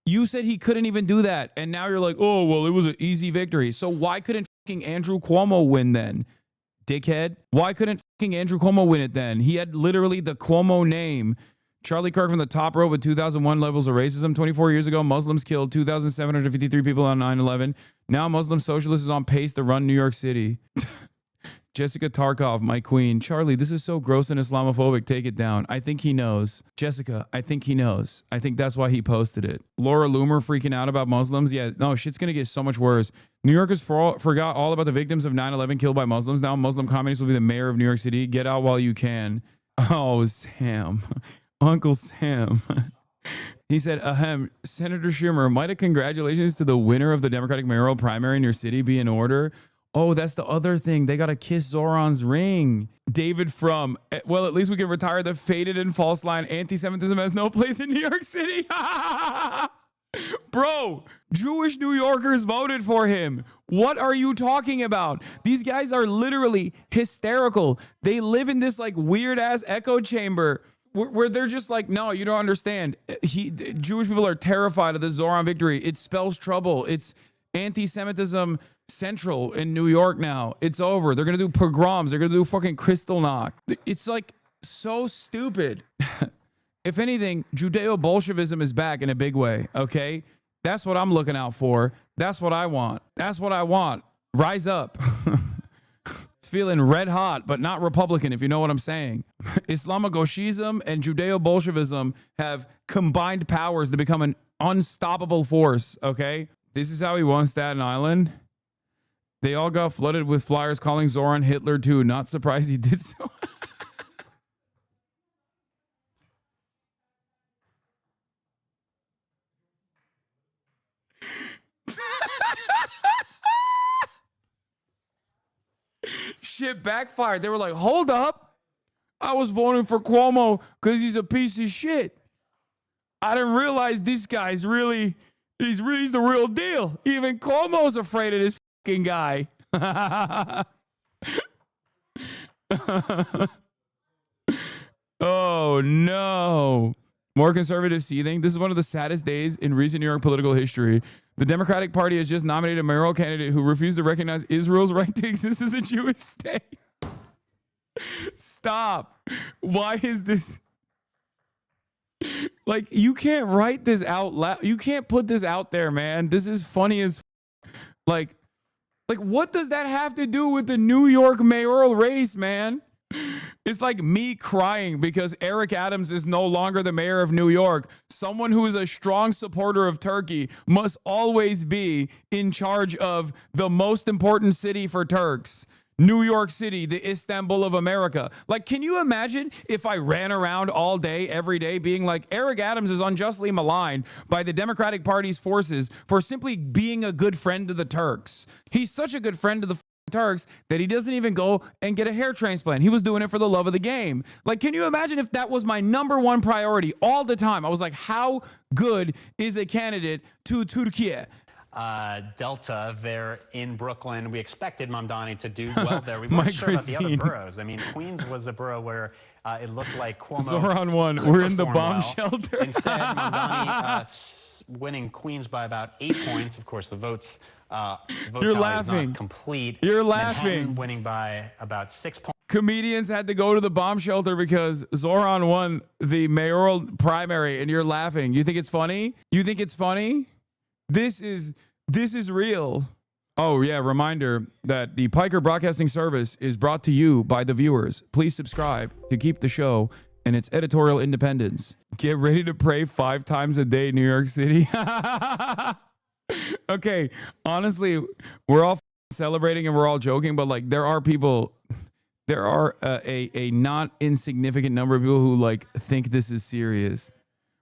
You said he couldn't even do that. And now you're like, oh, well, it was an easy victory. So why couldn't fucking Andrew Cuomo win then? Dickhead. Why couldn't fucking Andrew Cuomo win it then? He had literally the Cuomo name. Charlie Kirk from the top row with 2001 levels of racism. 24 years ago, Muslims killed 2,753 people on 9/11. Now Muslim socialist is on pace to run New York City. Jessica Tarkov, my queen. Charlie, this is so gross and Islamophobic. Take it down. I think he knows. Jessica, I think he knows. I think that's why he posted it. Laura Loomer freaking out about Muslims. Yeah, no, shit's going to get so much worse. New Yorkers forgot all about the victims of 9/11 killed by Muslims. Now Muslim communists will be the mayor of New York City. Get out while you can. Oh, Sam. Uncle Sam. He said, ahem, Senator Schumer, might a congratulations to the winner of the Democratic mayoral primary in your city be in order? Oh, that's the other thing. They got to kiss Zohran's ring. David from, well, at least we can retire the faded and false line. Anti-Semitism has no place in New York City. Bro, Jewish New Yorkers voted for him. What are you talking about? These guys are literally hysterical. They live in this like weird ass echo chamber where they're just like, no, you don't understand. Jewish people are terrified of the Zohran victory. It spells trouble. It's anti-Semitism central in New York now. It's over. They're going to do pogroms. They're going to do fucking Kristallnacht. It's like so stupid. If anything, Judeo-Bolshevism is back in a big way, okay? That's what I'm looking out for. That's what I want. That's what I want. Rise up. It's feeling red hot, but not Republican, if you know what I'm saying. Islamogoshism and Judeo-Bolshevism have combined powers to become an unstoppable force, okay? This is how he won Staten Island. They all got flooded with flyers calling Zohran Hitler too. Not surprised he did so. Shit backfired. They were like, hold up. I was voting for Cuomo because he's a piece of shit. I didn't realize this guy's really, he's the real deal. Even Cuomo's afraid of this fucking guy. Oh, no. More conservative seething. This is one of the saddest days in recent New York political history. The Democratic Party has just nominated a mayoral candidate who refused to recognize Israel's right to exist as a Jewish state. Stop. Why is this? Like, you can't write this out loud. You can't put this out there, man. This is funny as like what does that have to do with the New York mayoral race, man? It's like me crying because Eric Adams is no longer the mayor of New York. Someone who is a strong supporter of Turkey must always be in charge of the most important city for Turks. New York City, the Istanbul of America. Like, can you imagine if I ran around all day, every day, being like, Eric Adams is unjustly maligned by the Democratic Party's forces for simply being a good friend to the Turks. He's such a good friend to the Turks that he doesn't even go and get a hair transplant. He was doing it for the love of the game. Like, can you imagine if that was my #1 priority all the time? I was like, how good is a candidate to Turkey? Delta there in Brooklyn. We expected Mamdani to do well there. We weren't sure about the other boroughs. I mean, Queens was a borough where it looked like Cuomo. Zohran won. We're in the bomb shelter. Instead, Mamdani winning Queens by about 8 points. Of course, the vote You're tally laughing. is not complete. You're laughing. Manhattan winning by about 6 points. Comedians had to go to the bomb shelter because Zohran won the mayoral primary, and you're laughing. You think it's funny? You think it's funny? This is real. Oh, yeah. Reminder that the Piker Broadcasting Service is brought to you by the viewers. Please subscribe to keep the show and its editorial independence. Get ready to pray 5 times a day, New York City. Okay. Honestly, we're all celebrating and we're all joking, but like there are a not insignificant number of people who like think this is serious.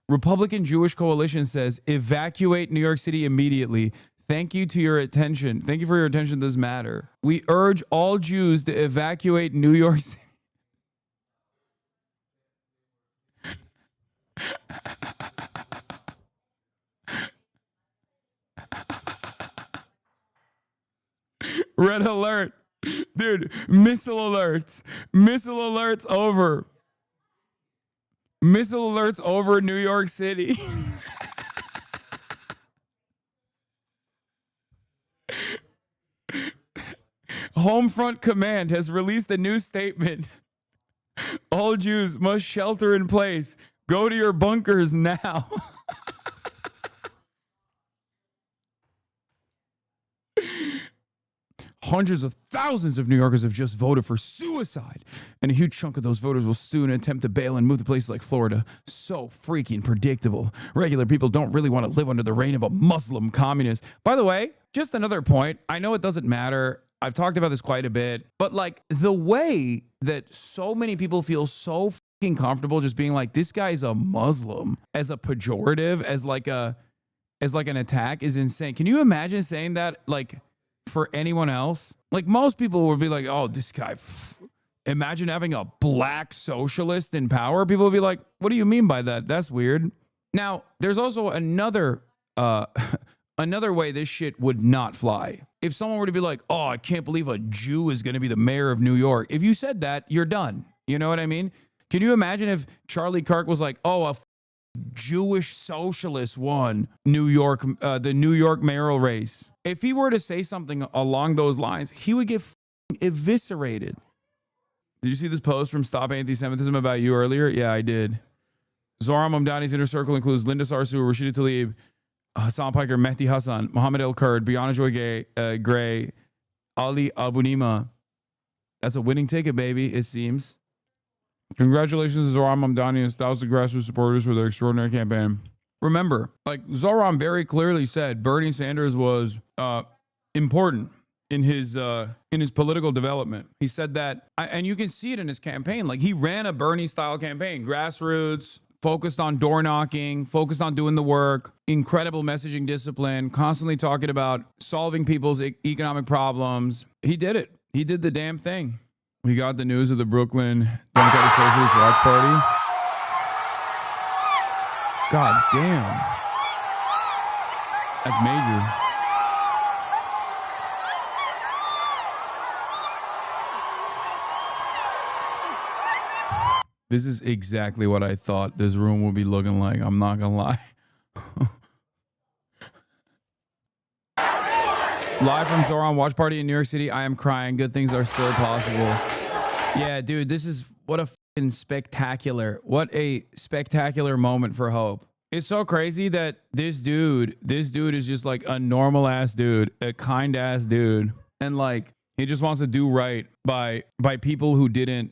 Republican Jewish Coalition says evacuate New York City immediately. Thank you for your attention to this matter. We urge all Jews to evacuate New York City. Red alert. Dude, missile alerts. Missile alerts over. Missile alerts over New York City. Homefront Command has released a new statement. All Jews must shelter in place. Go to your bunkers now. Hundreds of thousands of New Yorkers have just voted for suicide, and a huge chunk of those voters will soon attempt to bail and move to places like Florida. So freaking predictable. Regular people don't really want to live under the reign of a Muslim communist. By the way, just another point. I know it doesn't matter. I've talked about this quite a bit, but like the way that so many people feel so freaking comfortable just being like, this guy's a Muslim as a pejorative, as like an attack is insane. Can you imagine saying that like for anyone else? Like most people would be like, oh, this guy, imagine having a black socialist in power. People would be like, what do you mean by that? That's weird. Now, there's also another way this shit would not fly. If someone were to be like, oh, I can't believe a Jew is going to be the mayor of New York. If you said that, you're done. You know what I mean? Can you imagine if Charlie Kirk was like, oh, a Jewish socialist won New York, the New York mayoral race? If he were to say something along those lines, he would get eviscerated. Did you see this post from Stop Anti-Semitism about you earlier? Yeah, I did. Zohran Mamdani's inner circle includes Linda Sarsour, Rashida Tlaib, Hassan Piker, Mehdi Hasan, Mohammed El Kurd, Brianna Joy Gray, Ali Abunima. That's a winning ticket, baby, it seems. Congratulations to Zohran Mamdani and 1,000 grassroots supporters for their extraordinary campaign. Remember, like Zohran very clearly said, Bernie Sanders was important in his political development. He said that, and you can see it in his campaign. Like he ran a Bernie-style campaign, grassroots, focused on door knocking, focused on doing the work, incredible messaging discipline, constantly talking about solving people's economic problems. He did it. He did the damn thing. We got the news of the Brooklyn Democratic Socialist Watch Party. God damn. That's major. This is exactly what I thought this room would be looking like. I'm not gonna lie. Live from Zohran Watch Party in New York City. I am crying. Good things are still possible. Yeah, dude, this is what a spectacular. What a spectacular moment for hope. It's so crazy that this dude is just like a normal ass dude, a kind ass dude. And like, he just wants to do right by people who didn't.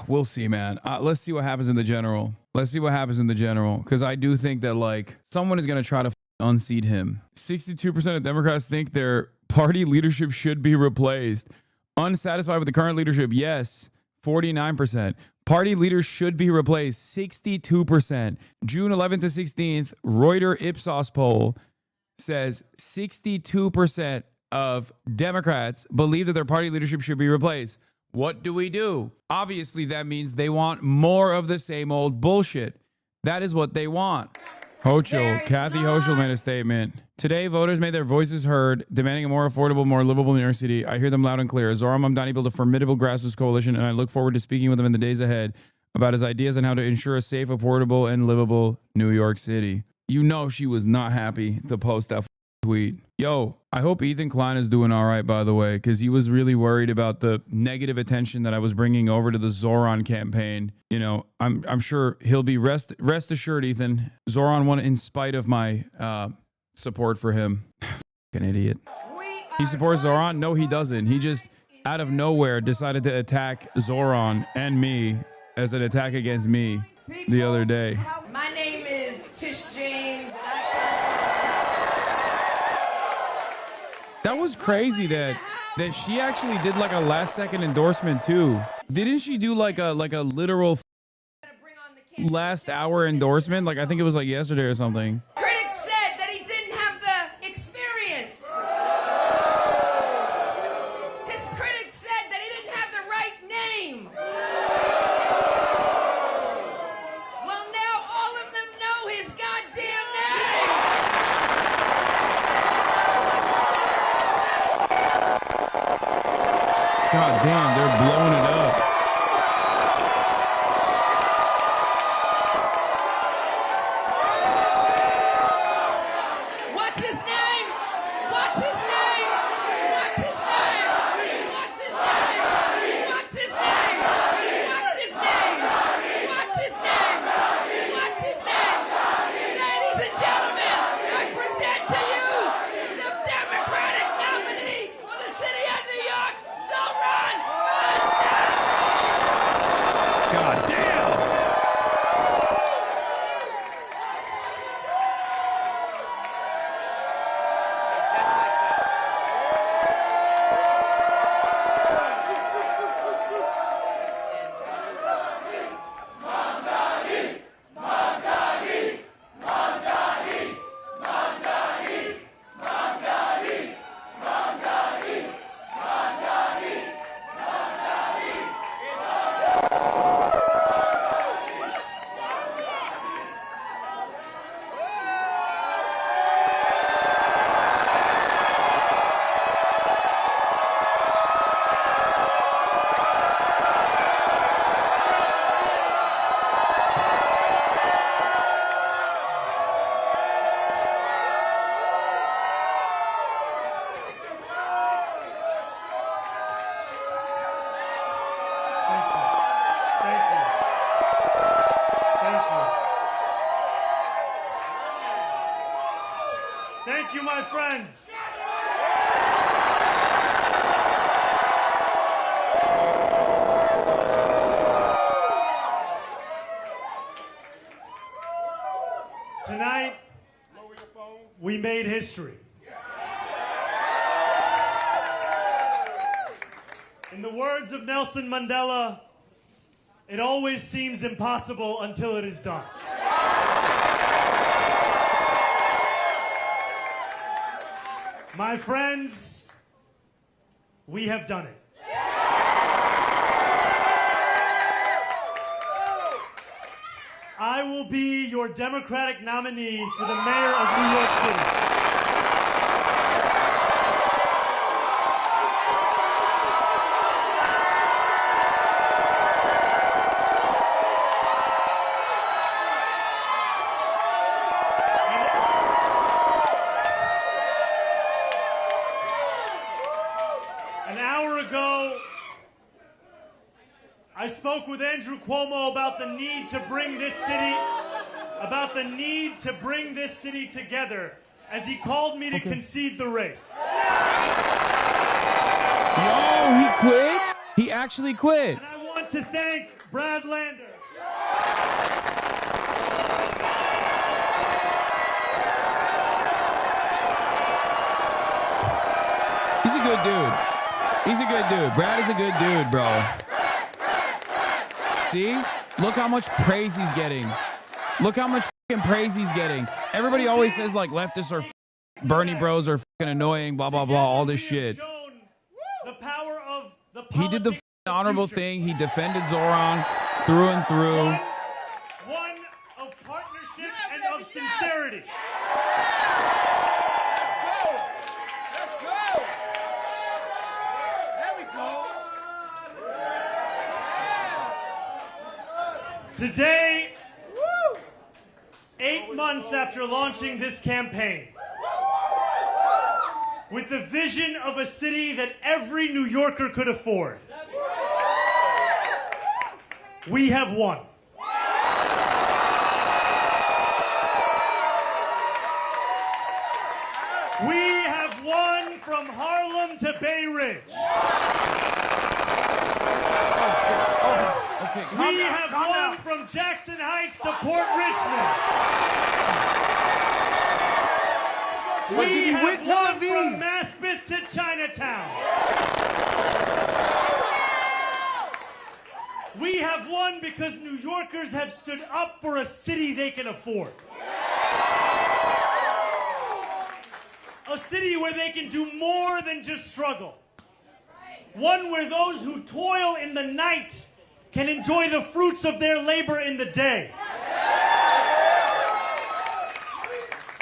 We'll see, man. Let's see what happens in the general. Let's see what happens in the general. Because I do think that like someone is going to try to unseat him. 62% of Democrats think their party leadership should be replaced. Unsatisfied with the current leadership, yes, 49%. Party leaders should be replaced, 62%. June 11th to 16th, Reuters Ipsos poll says 62% of Democrats believe that their party leadership should be replaced. What do? Obviously, that means they want more of the same old bullshit. That is what they want. Kathy Hochul made a statement. Today, voters made their voices heard, demanding a more affordable, more livable New York City. I hear them loud and clear. Zohran Mamdani built a formidable grassroots coalition, and I look forward to speaking with him in the days ahead about his ideas on how to ensure a safe, affordable, and livable New York City. You know she was not happy to post that tweet. Yo, I hope Ethan Klein is doing all right, by the way, because he was really worried about the negative attention that I was bringing over to the Zohran campaign. You know, I'm sure he'll be rest assured, Ethan. Zohran won in spite of my support for him. Fucking idiot. He supports Zohran? No, he doesn't. He just out of nowhere decided to attack Zohran and me as an attack against me the other day. My name is Tish James. That was crazy that she actually did like a last second endorsement too. Didn't she do like a literal last hour endorsement? Like I think it was like yesterday or something. Critics said that he didn't have the experience. His critics said that he didn't have the right name. Well, now all of them know his goddamn name. God damn, they're blowing it up. What's his name? What's his name? What's his name? What's his name? What's his name? What's his name? What's his name? What's his name? Ladies and gentlemen, I present to you the Democratic nominee for the city of New York, Zohran Mamdani. God damn. Thank you, my friends. Tonight, we made history. In the words of Nelson Mandela, it always seems impossible until it is done. My friends, we have done it. I will be your Democratic nominee for the mayor of New York City. I spoke with Andrew Cuomo about the need to bring this city, together, as he called me to concede the race. Yo, he quit? He actually quit. And I want to thank Brad Lander. He's a good dude. He's a good dude. Brad is a good dude, bro. See? Look how much praise he's getting. Look how much fucking praise he's getting. Everybody always says like leftists are Bernie bros are fucking annoying, blah, blah, blah, all this shit. He did the honorable thing. He defended Zohran through and through. One of partnership and of sincerity. Let's go. There we go. Today, 8 months after launching this campaign, with the vision of a city that every New Yorker could afford, we have won. We have won from Harlem to Bay Ridge. We have won from Jackson Heights to Port Richmond. We have won from Maspeth to Chinatown. We have won because New Yorkers have stood up for a city they can afford. A city where they can do more than just struggle. One where those who toil in the night can enjoy the fruits of their labor in the day.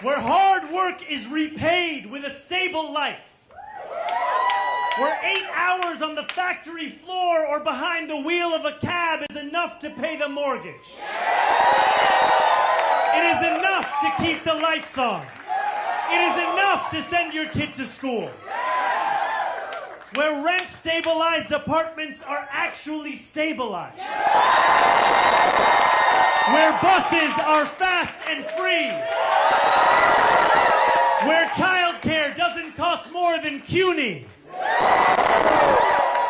Where hard work is repaid with a stable life. Where 8 hours on the factory floor or behind the wheel of a cab is enough to pay the mortgage. It is enough to keep the lights on. It is enough to send your kid to school. Where rent-stabilized apartments are actually stabilized. Where buses are fast and free. Where childcare doesn't cost more than CUNY.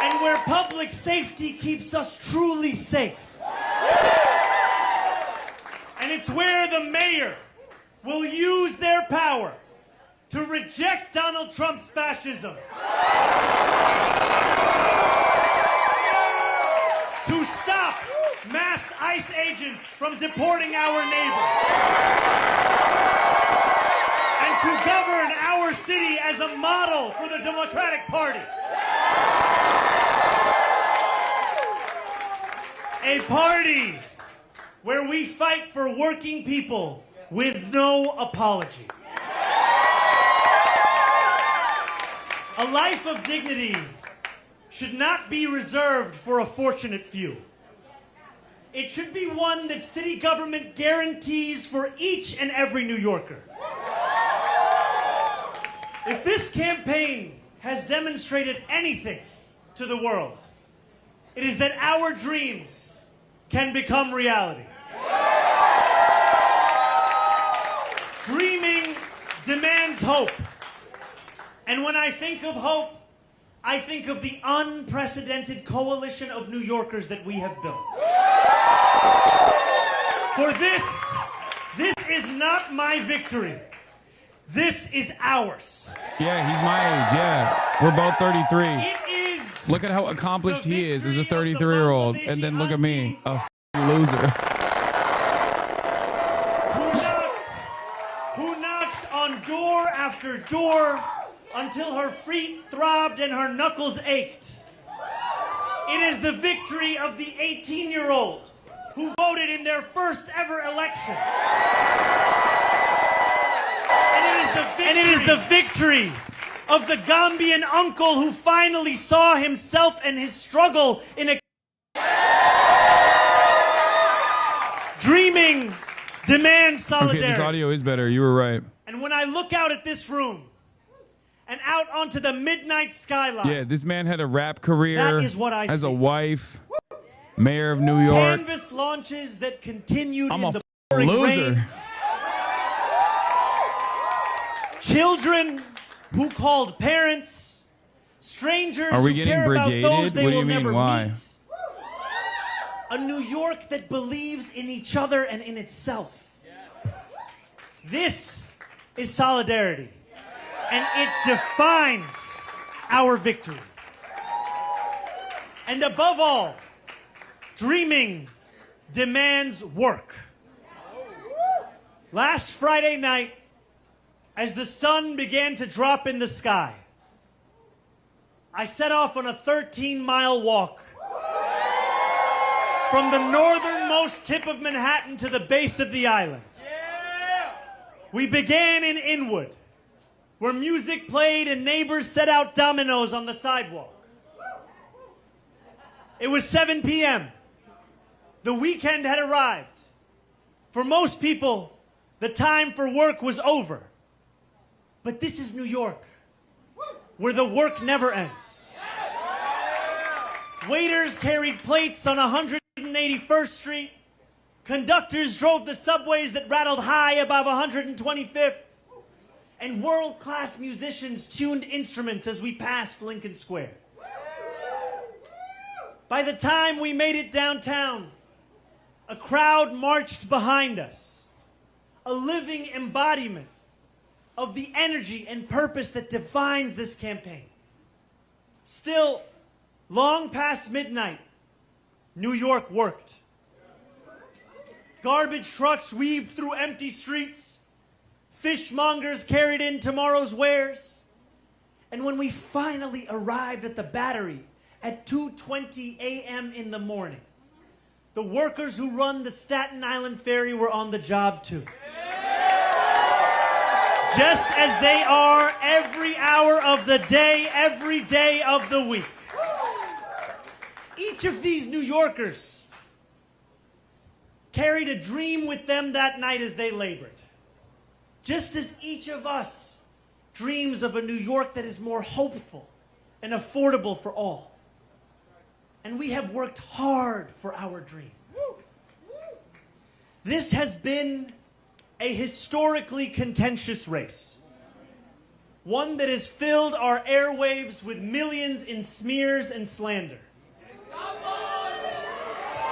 And where public safety keeps us truly safe. And it's where the mayor will use their power to reject Donald Trump's fascism. To stop mass ICE agents from deporting our neighbors. And to govern our city as a model for the Democratic Party. A party where we fight for working people with no apology. A life of dignity should not be reserved for a fortunate few. It should be one that city government guarantees for each and every New Yorker. If this campaign has demonstrated anything to the world, it is that our dreams can become reality. Dreaming demands hope. And when I think of hope, I think of the unprecedented coalition of New Yorkers that we have built. For this is not my victory. This is ours. Yeah, he's my age, yeah. We're both 33. It is. Look at how accomplished he is as a 33-year-old. And then look at me, a loser. Who knocked on door after door until her feet throbbed and her knuckles ached. It is the victory of the 18-year-old who voted in their first ever election. And it is the victory of the Gambian uncle who finally saw himself and his struggle in a... Dreaming demands solidarity. Okay, this audio is better. You were right. And when I look out at this room and out onto the midnight skyline... Yeah, this man had a rap career. That is what I has see. a wife, Mayor of New York. Canvas launches that continued I'm in a the pouring loser. rain. Children who called parents. Strangers Are we who getting care about those brigaded? they What do will you mean? never Why? meet. A New York that believes in each other and in itself. This is solidarity, and it defines our victory. And above all, dreaming demands work. Last Friday night, as the sun began to drop in the sky, I set off on a 13-mile walk from the northernmost tip of Manhattan to the base of the island. We began in Inwood, where music played and neighbors set out dominoes on the sidewalk. It was 7 p.m. The weekend had arrived. For most people, the time for work was over. But this is New York, where the work never ends. Waiters carried plates on 181st Street. Conductors drove the subways that rattled high above 125th. And world-class musicians tuned instruments as we passed Lincoln Square. By the time we made it downtown, a crowd marched behind us, a living embodiment of the energy and purpose that defines this campaign. Still, long past midnight, New York worked. Garbage trucks weaved through empty streets. Fishmongers carried in tomorrow's wares. And when we finally arrived at the Battery at 2:20 a.m. in the morning, the workers who run the Staten Island Ferry were on the job too. Just as they are every hour of the day, every day of the week. Each of these New Yorkers carried a dream with them that night as they labored. Just as each of us dreams of a New York that is more hopeful and affordable for all. And we have worked hard for our dream. This has been a historically contentious race. One that has filled our airwaves with millions in smears and slander.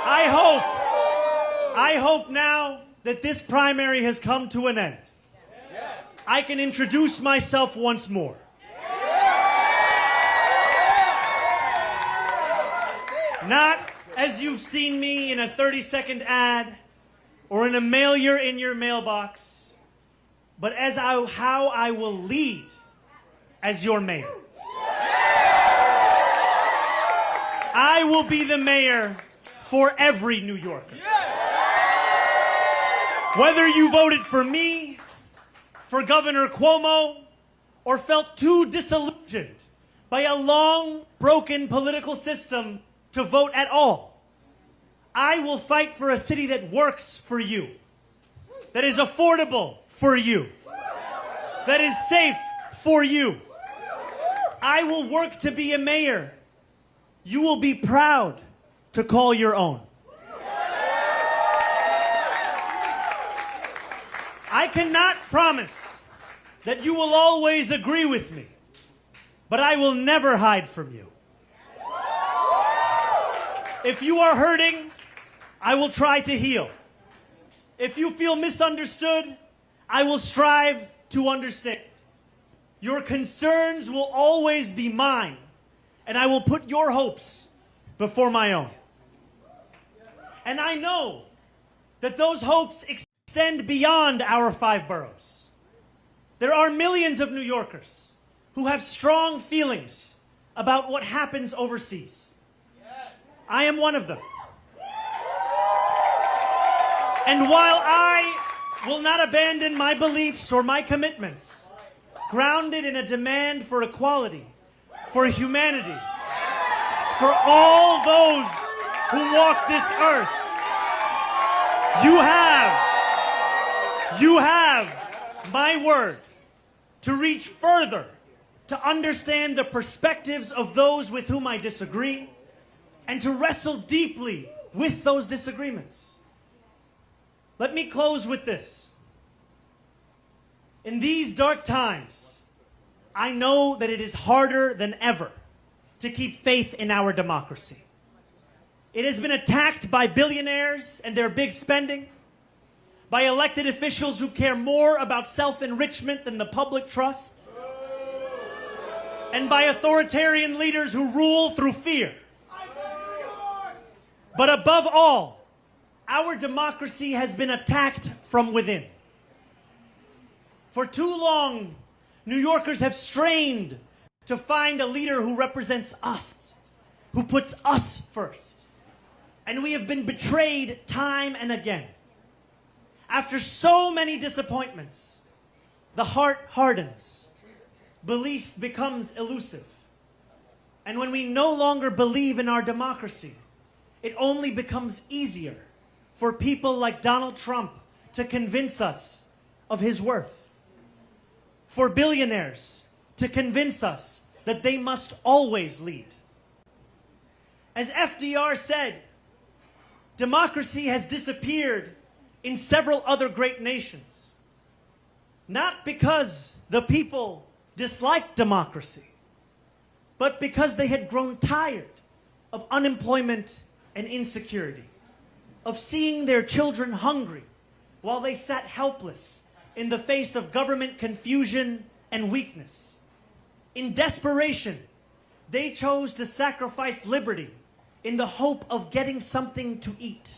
I hope now that this primary has come to an end, I can introduce myself once more. Not as you've seen me in a 30-second ad or in a mailer in your mailbox, but as how I will lead as your mayor. I will be the mayor for every New Yorker. Whether you voted for me, for Governor Cuomo, or felt too disillusioned by a long, broken political system to vote at all, I will fight for a city that works for you, that is affordable for you, that is safe for you. I will work to be a mayor you will be proud to call your own. I cannot promise that you will always agree with me, but I will never hide from you. If you are hurting, I will try to heal. If you feel misunderstood, I will strive to understand. Your concerns will always be mine, and I will put your hopes before my own. And I know that those hopes extend beyond our 5 boroughs. There are millions of New Yorkers who have strong feelings about what happens overseas. I am one of them. And while I will not abandon my beliefs or my commitments, grounded in a demand for equality, for humanity, for all those who walk this earth, you have my word to reach further, to understand the perspectives of those with whom I disagree, and to wrestle deeply with those disagreements. Let me close with this. In these dark times, I know that it is harder than ever to keep faith in our democracy. It has been attacked by billionaires and their big spending, by elected officials who care more about self-enrichment than the public trust, and by authoritarian leaders who rule through fear. But above all, our democracy has been attacked from within. For too long, New Yorkers have strained to find a leader who represents us, who puts us first. And we have been betrayed time and again. After so many disappointments, the heart hardens. Belief becomes elusive. And when we no longer believe in our democracy, it only becomes easier for people like Donald Trump to convince us of his worth. For billionaires to convince us that they must always lead. As FDR said, democracy has disappeared in several other great nations. Not because the people disliked democracy, but because they had grown tired of unemployment and insecurity, of seeing their children hungry while they sat helpless in the face of government confusion and weakness. In desperation, they chose to sacrifice liberty in the hope of getting something to eat.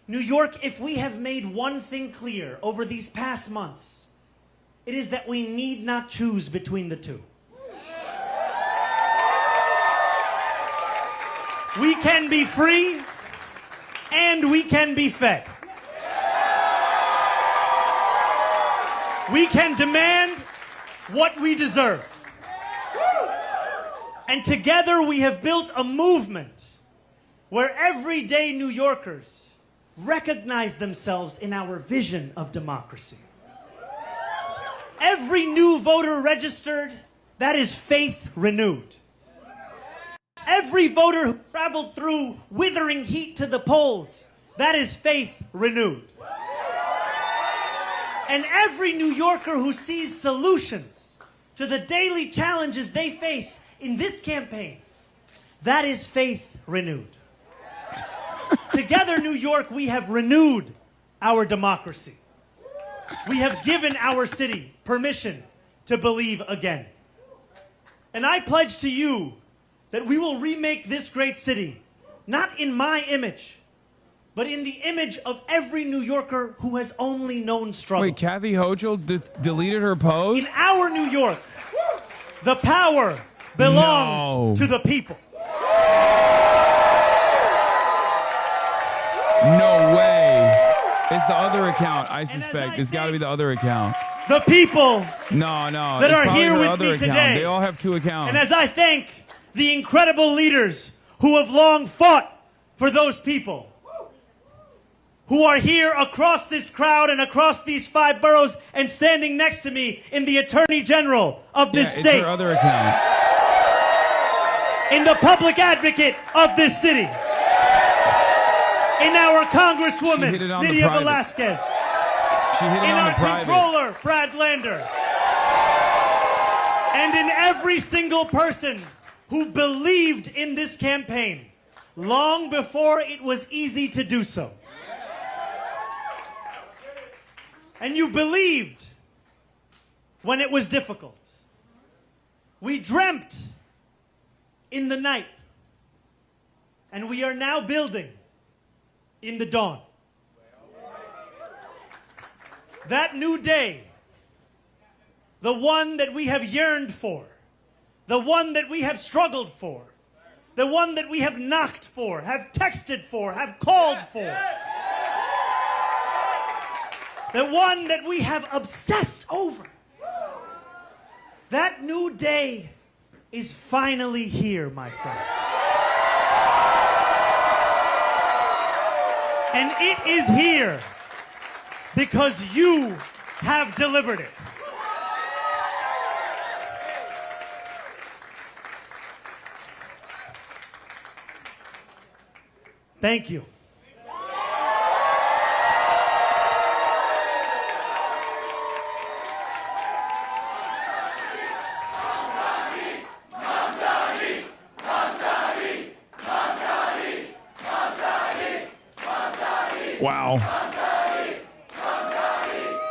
New York, if we have made one thing clear over these past months, it is that we need not choose between the two. We can be free and we can be fed. We can demand what we deserve. And together we have built a movement where everyday New Yorkers recognize themselves in our vision of democracy. Every new voter registered, that is faith renewed. Every voter who traveled through withering heat to the polls, that is faith renewed. And every New Yorker who sees solutions to the daily challenges they face in this campaign, that is faith renewed. Together, New York, we have renewed our democracy. We have given our city permission to believe again. And I pledge to you that we will remake this great city, not in my image, but in the image of every New Yorker who has only known struggle. Wait, Kathy Hochul deleted her post? In our New York, the power belongs to the people. No way. It's the other account, I suspect. It's got to be the other account. The people that are here with me today. They all have two accounts. And as I thank the incredible leaders who have long fought for those people, who are here across this crowd and across these 5 boroughs and standing next to me in the Attorney General of this state. It's her other account. In the public advocate of this city. In our Congresswoman, Nydia Velasquez. She hit it in on our the private. Controller, Brad Lander. And in every single person who believed in this campaign long before it was easy to do so. And you believed when it was difficult. We dreamt in the night. And we are now building in the dawn. That new day, the one that we have yearned for, the one that we have struggled for, the one that we have knocked for, have texted for, have called for, the one that we have obsessed over. That new day is finally here, my friends. And it is here because you have delivered it. Thank you. Wow.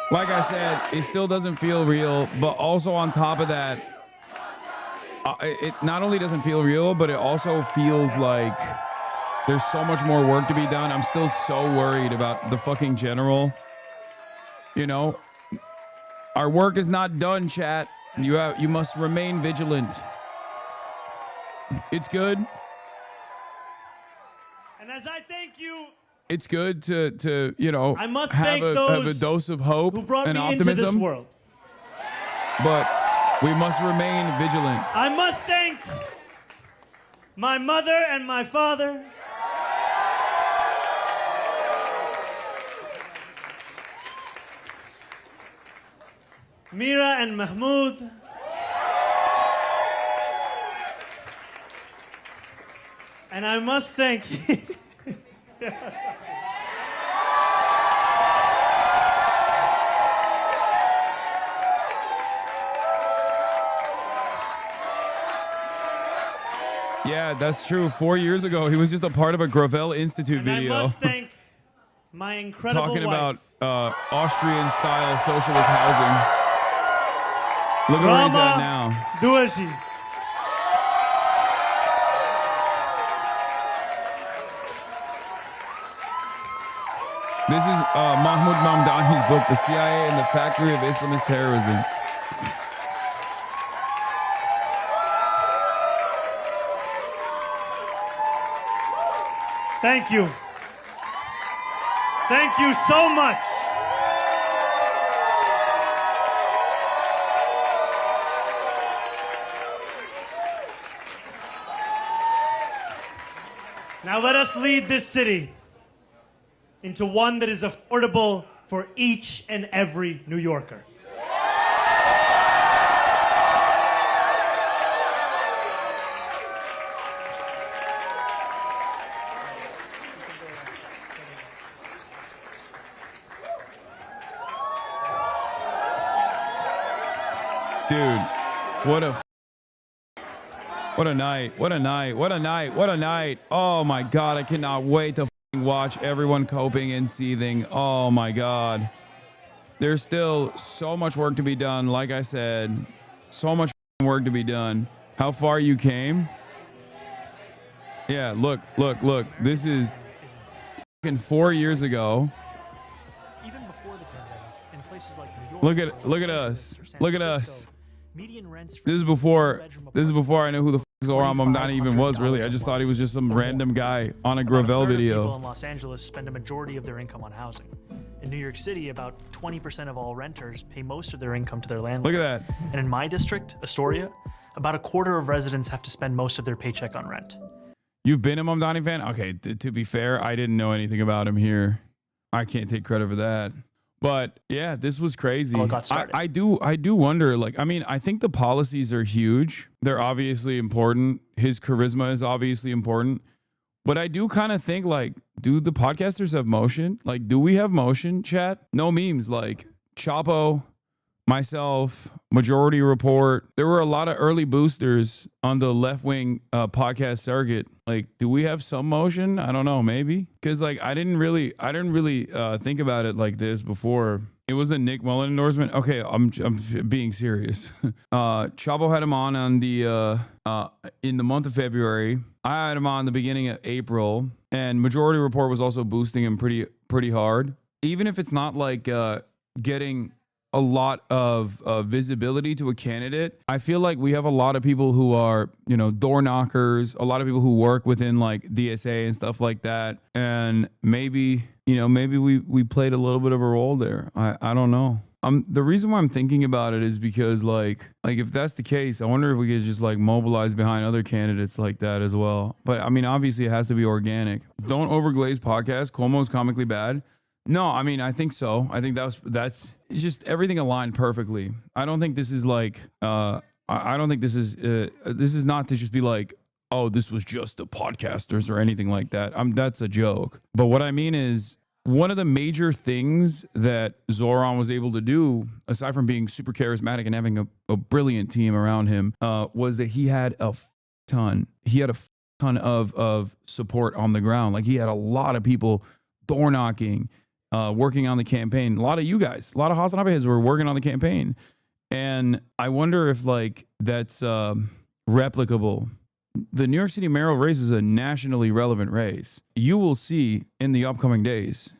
Like I said, it still doesn't feel real, but also on top of that, it not only doesn't feel real, but it also feels like there's so much more work to be done. I'm still so worried about the fucking general. You know, our work is not done, chat. You must remain vigilant. It's good. And as I thank you, it's good to you know, I must have thank a those dose of hope who brought and me optimism. into this world. But we must remain vigilant. I must thank my mother and my father. Mira and Mahmoud. And I must thank Yeah, that's true. 4 years ago, he was just a part of a Gravel Institute and video. I must thank my incredible talking wife. about Austrian-style socialist housing. Look at where he's at now. Duaji. This is Mahmoud Mamdani's book, The CIA and the Factory of Islamist Terrorism. Thank you. Thank you so much. Now let us lead this city into one that is affordable for each and every New Yorker. Dude, what a night. What a night. What a night. What a night. Oh my God. I cannot wait to watch everyone coping and seething. Oh my God. There's still so much work to be done. Like I said, so much work to be done. How far you came? Yeah, look. This is fucking 4 years ago. Even before the pandemic, in places like New York, Look at us. Look at us. This is before I knew who the Zohran Mamdani even was, really. I just thought he was just some random guy on a Gravel video. People in Los Angeles spend a majority of their income on housing. In New York City, about 20% of all renters pay most of their income to their landlord. Look at that. And in my district, Astoria, about a quarter of residents have to spend most of their paycheck on rent. You've been a Mamdani fan? Okay, to be fair, I didn't know anything about him here. I can't take credit for that. But yeah, this was crazy. I do wonder, like, I mean, I think the policies are huge. They're obviously important. His charisma is obviously important. But I do kind of think, like, do the podcasters have motion? Like, do we have motion, chat? No memes. Like, Chapo, myself, Majority Report. There were a lot of early boosters on the left-wing podcast circuit. Like, do we have some motion? I don't know, maybe. Because, like, I didn't really think about it like this before. It was a Nick Mullen endorsement. Okay, I'm being serious. Chapo had him on the in the month of February. I had him on the beginning of April, and Majority Report was also boosting him pretty hard. Even if it's not like getting a lot of visibility to a candidate, I feel like we have a lot of people who are, you know, door knockers, a lot of people who work within like DSA and stuff like that. And maybe, you know, maybe we played a little bit of a role there. I don't know. The reason why I'm thinking about it is because like if that's the case, I wonder if we could just like mobilize behind other candidates like that as well. But I mean, obviously it has to be organic. Don't overglaze podcast. Cuomo's comically bad. No, I mean, I think so. I think that's it's just everything aligned perfectly. I don't think this is like, I don't think this is not to just be like, oh, this was just the podcasters or anything like that. That's a joke. But what I mean is, one of the major things that Zohran was able to do, aside from being super charismatic and having a brilliant team around him, was that he had a ton of support on the ground. Like, he had a lot of people door knocking, working on the campaign. A lot of you guys, a lot of HasanAbi heads were working on the campaign. And I wonder if like that's replicable. The New York City mayoral race is a nationally relevant race. You will see in the upcoming days,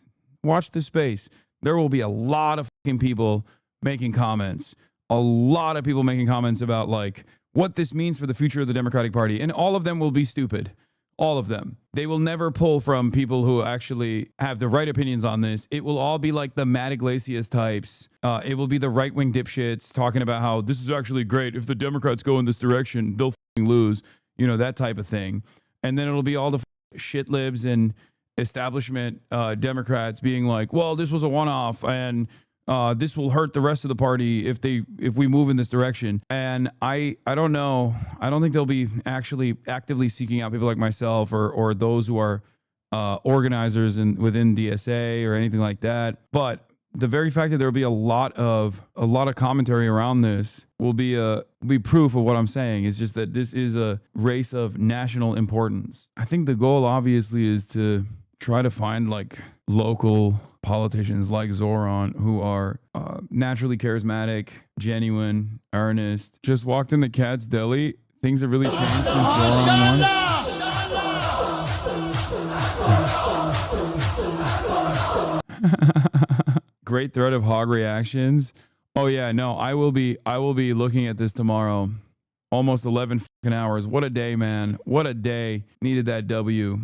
watch this space, there will be a lot of fucking people making comments. A lot of people making comments about like what this means for the future of the Democratic Party. And all of them will be stupid. All of them. They will never pull from people who actually have the right opinions on this. It will all be like the Matt Iglesias types. It will be the right-wing dipshits talking about how this is actually great. If the Democrats go in this direction, they'll fucking lose. You know, that type of thing. And then it'll be all the shit libs and establishment Democrats being like, well, this was a one-off and this will hurt the rest of the party if we move in this direction. And I don't know. I don't think they'll be actually actively seeking out people like myself or those who are organizers within DSA or anything like that. But the very fact that there will be a lot of commentary around this will be proof of what I'm saying. It's just that this is a race of national importance. I think the goal obviously is to try to find like local politicians like Zohran who are naturally charismatic, genuine, earnest. Just walked into Cat's Deli. Things have really changed since Zohran won. Great thread of hog reactions. Oh yeah, no, I will be looking at this tomorrow. Almost 11 fucking hours. What a day, man. What a day. Needed that W.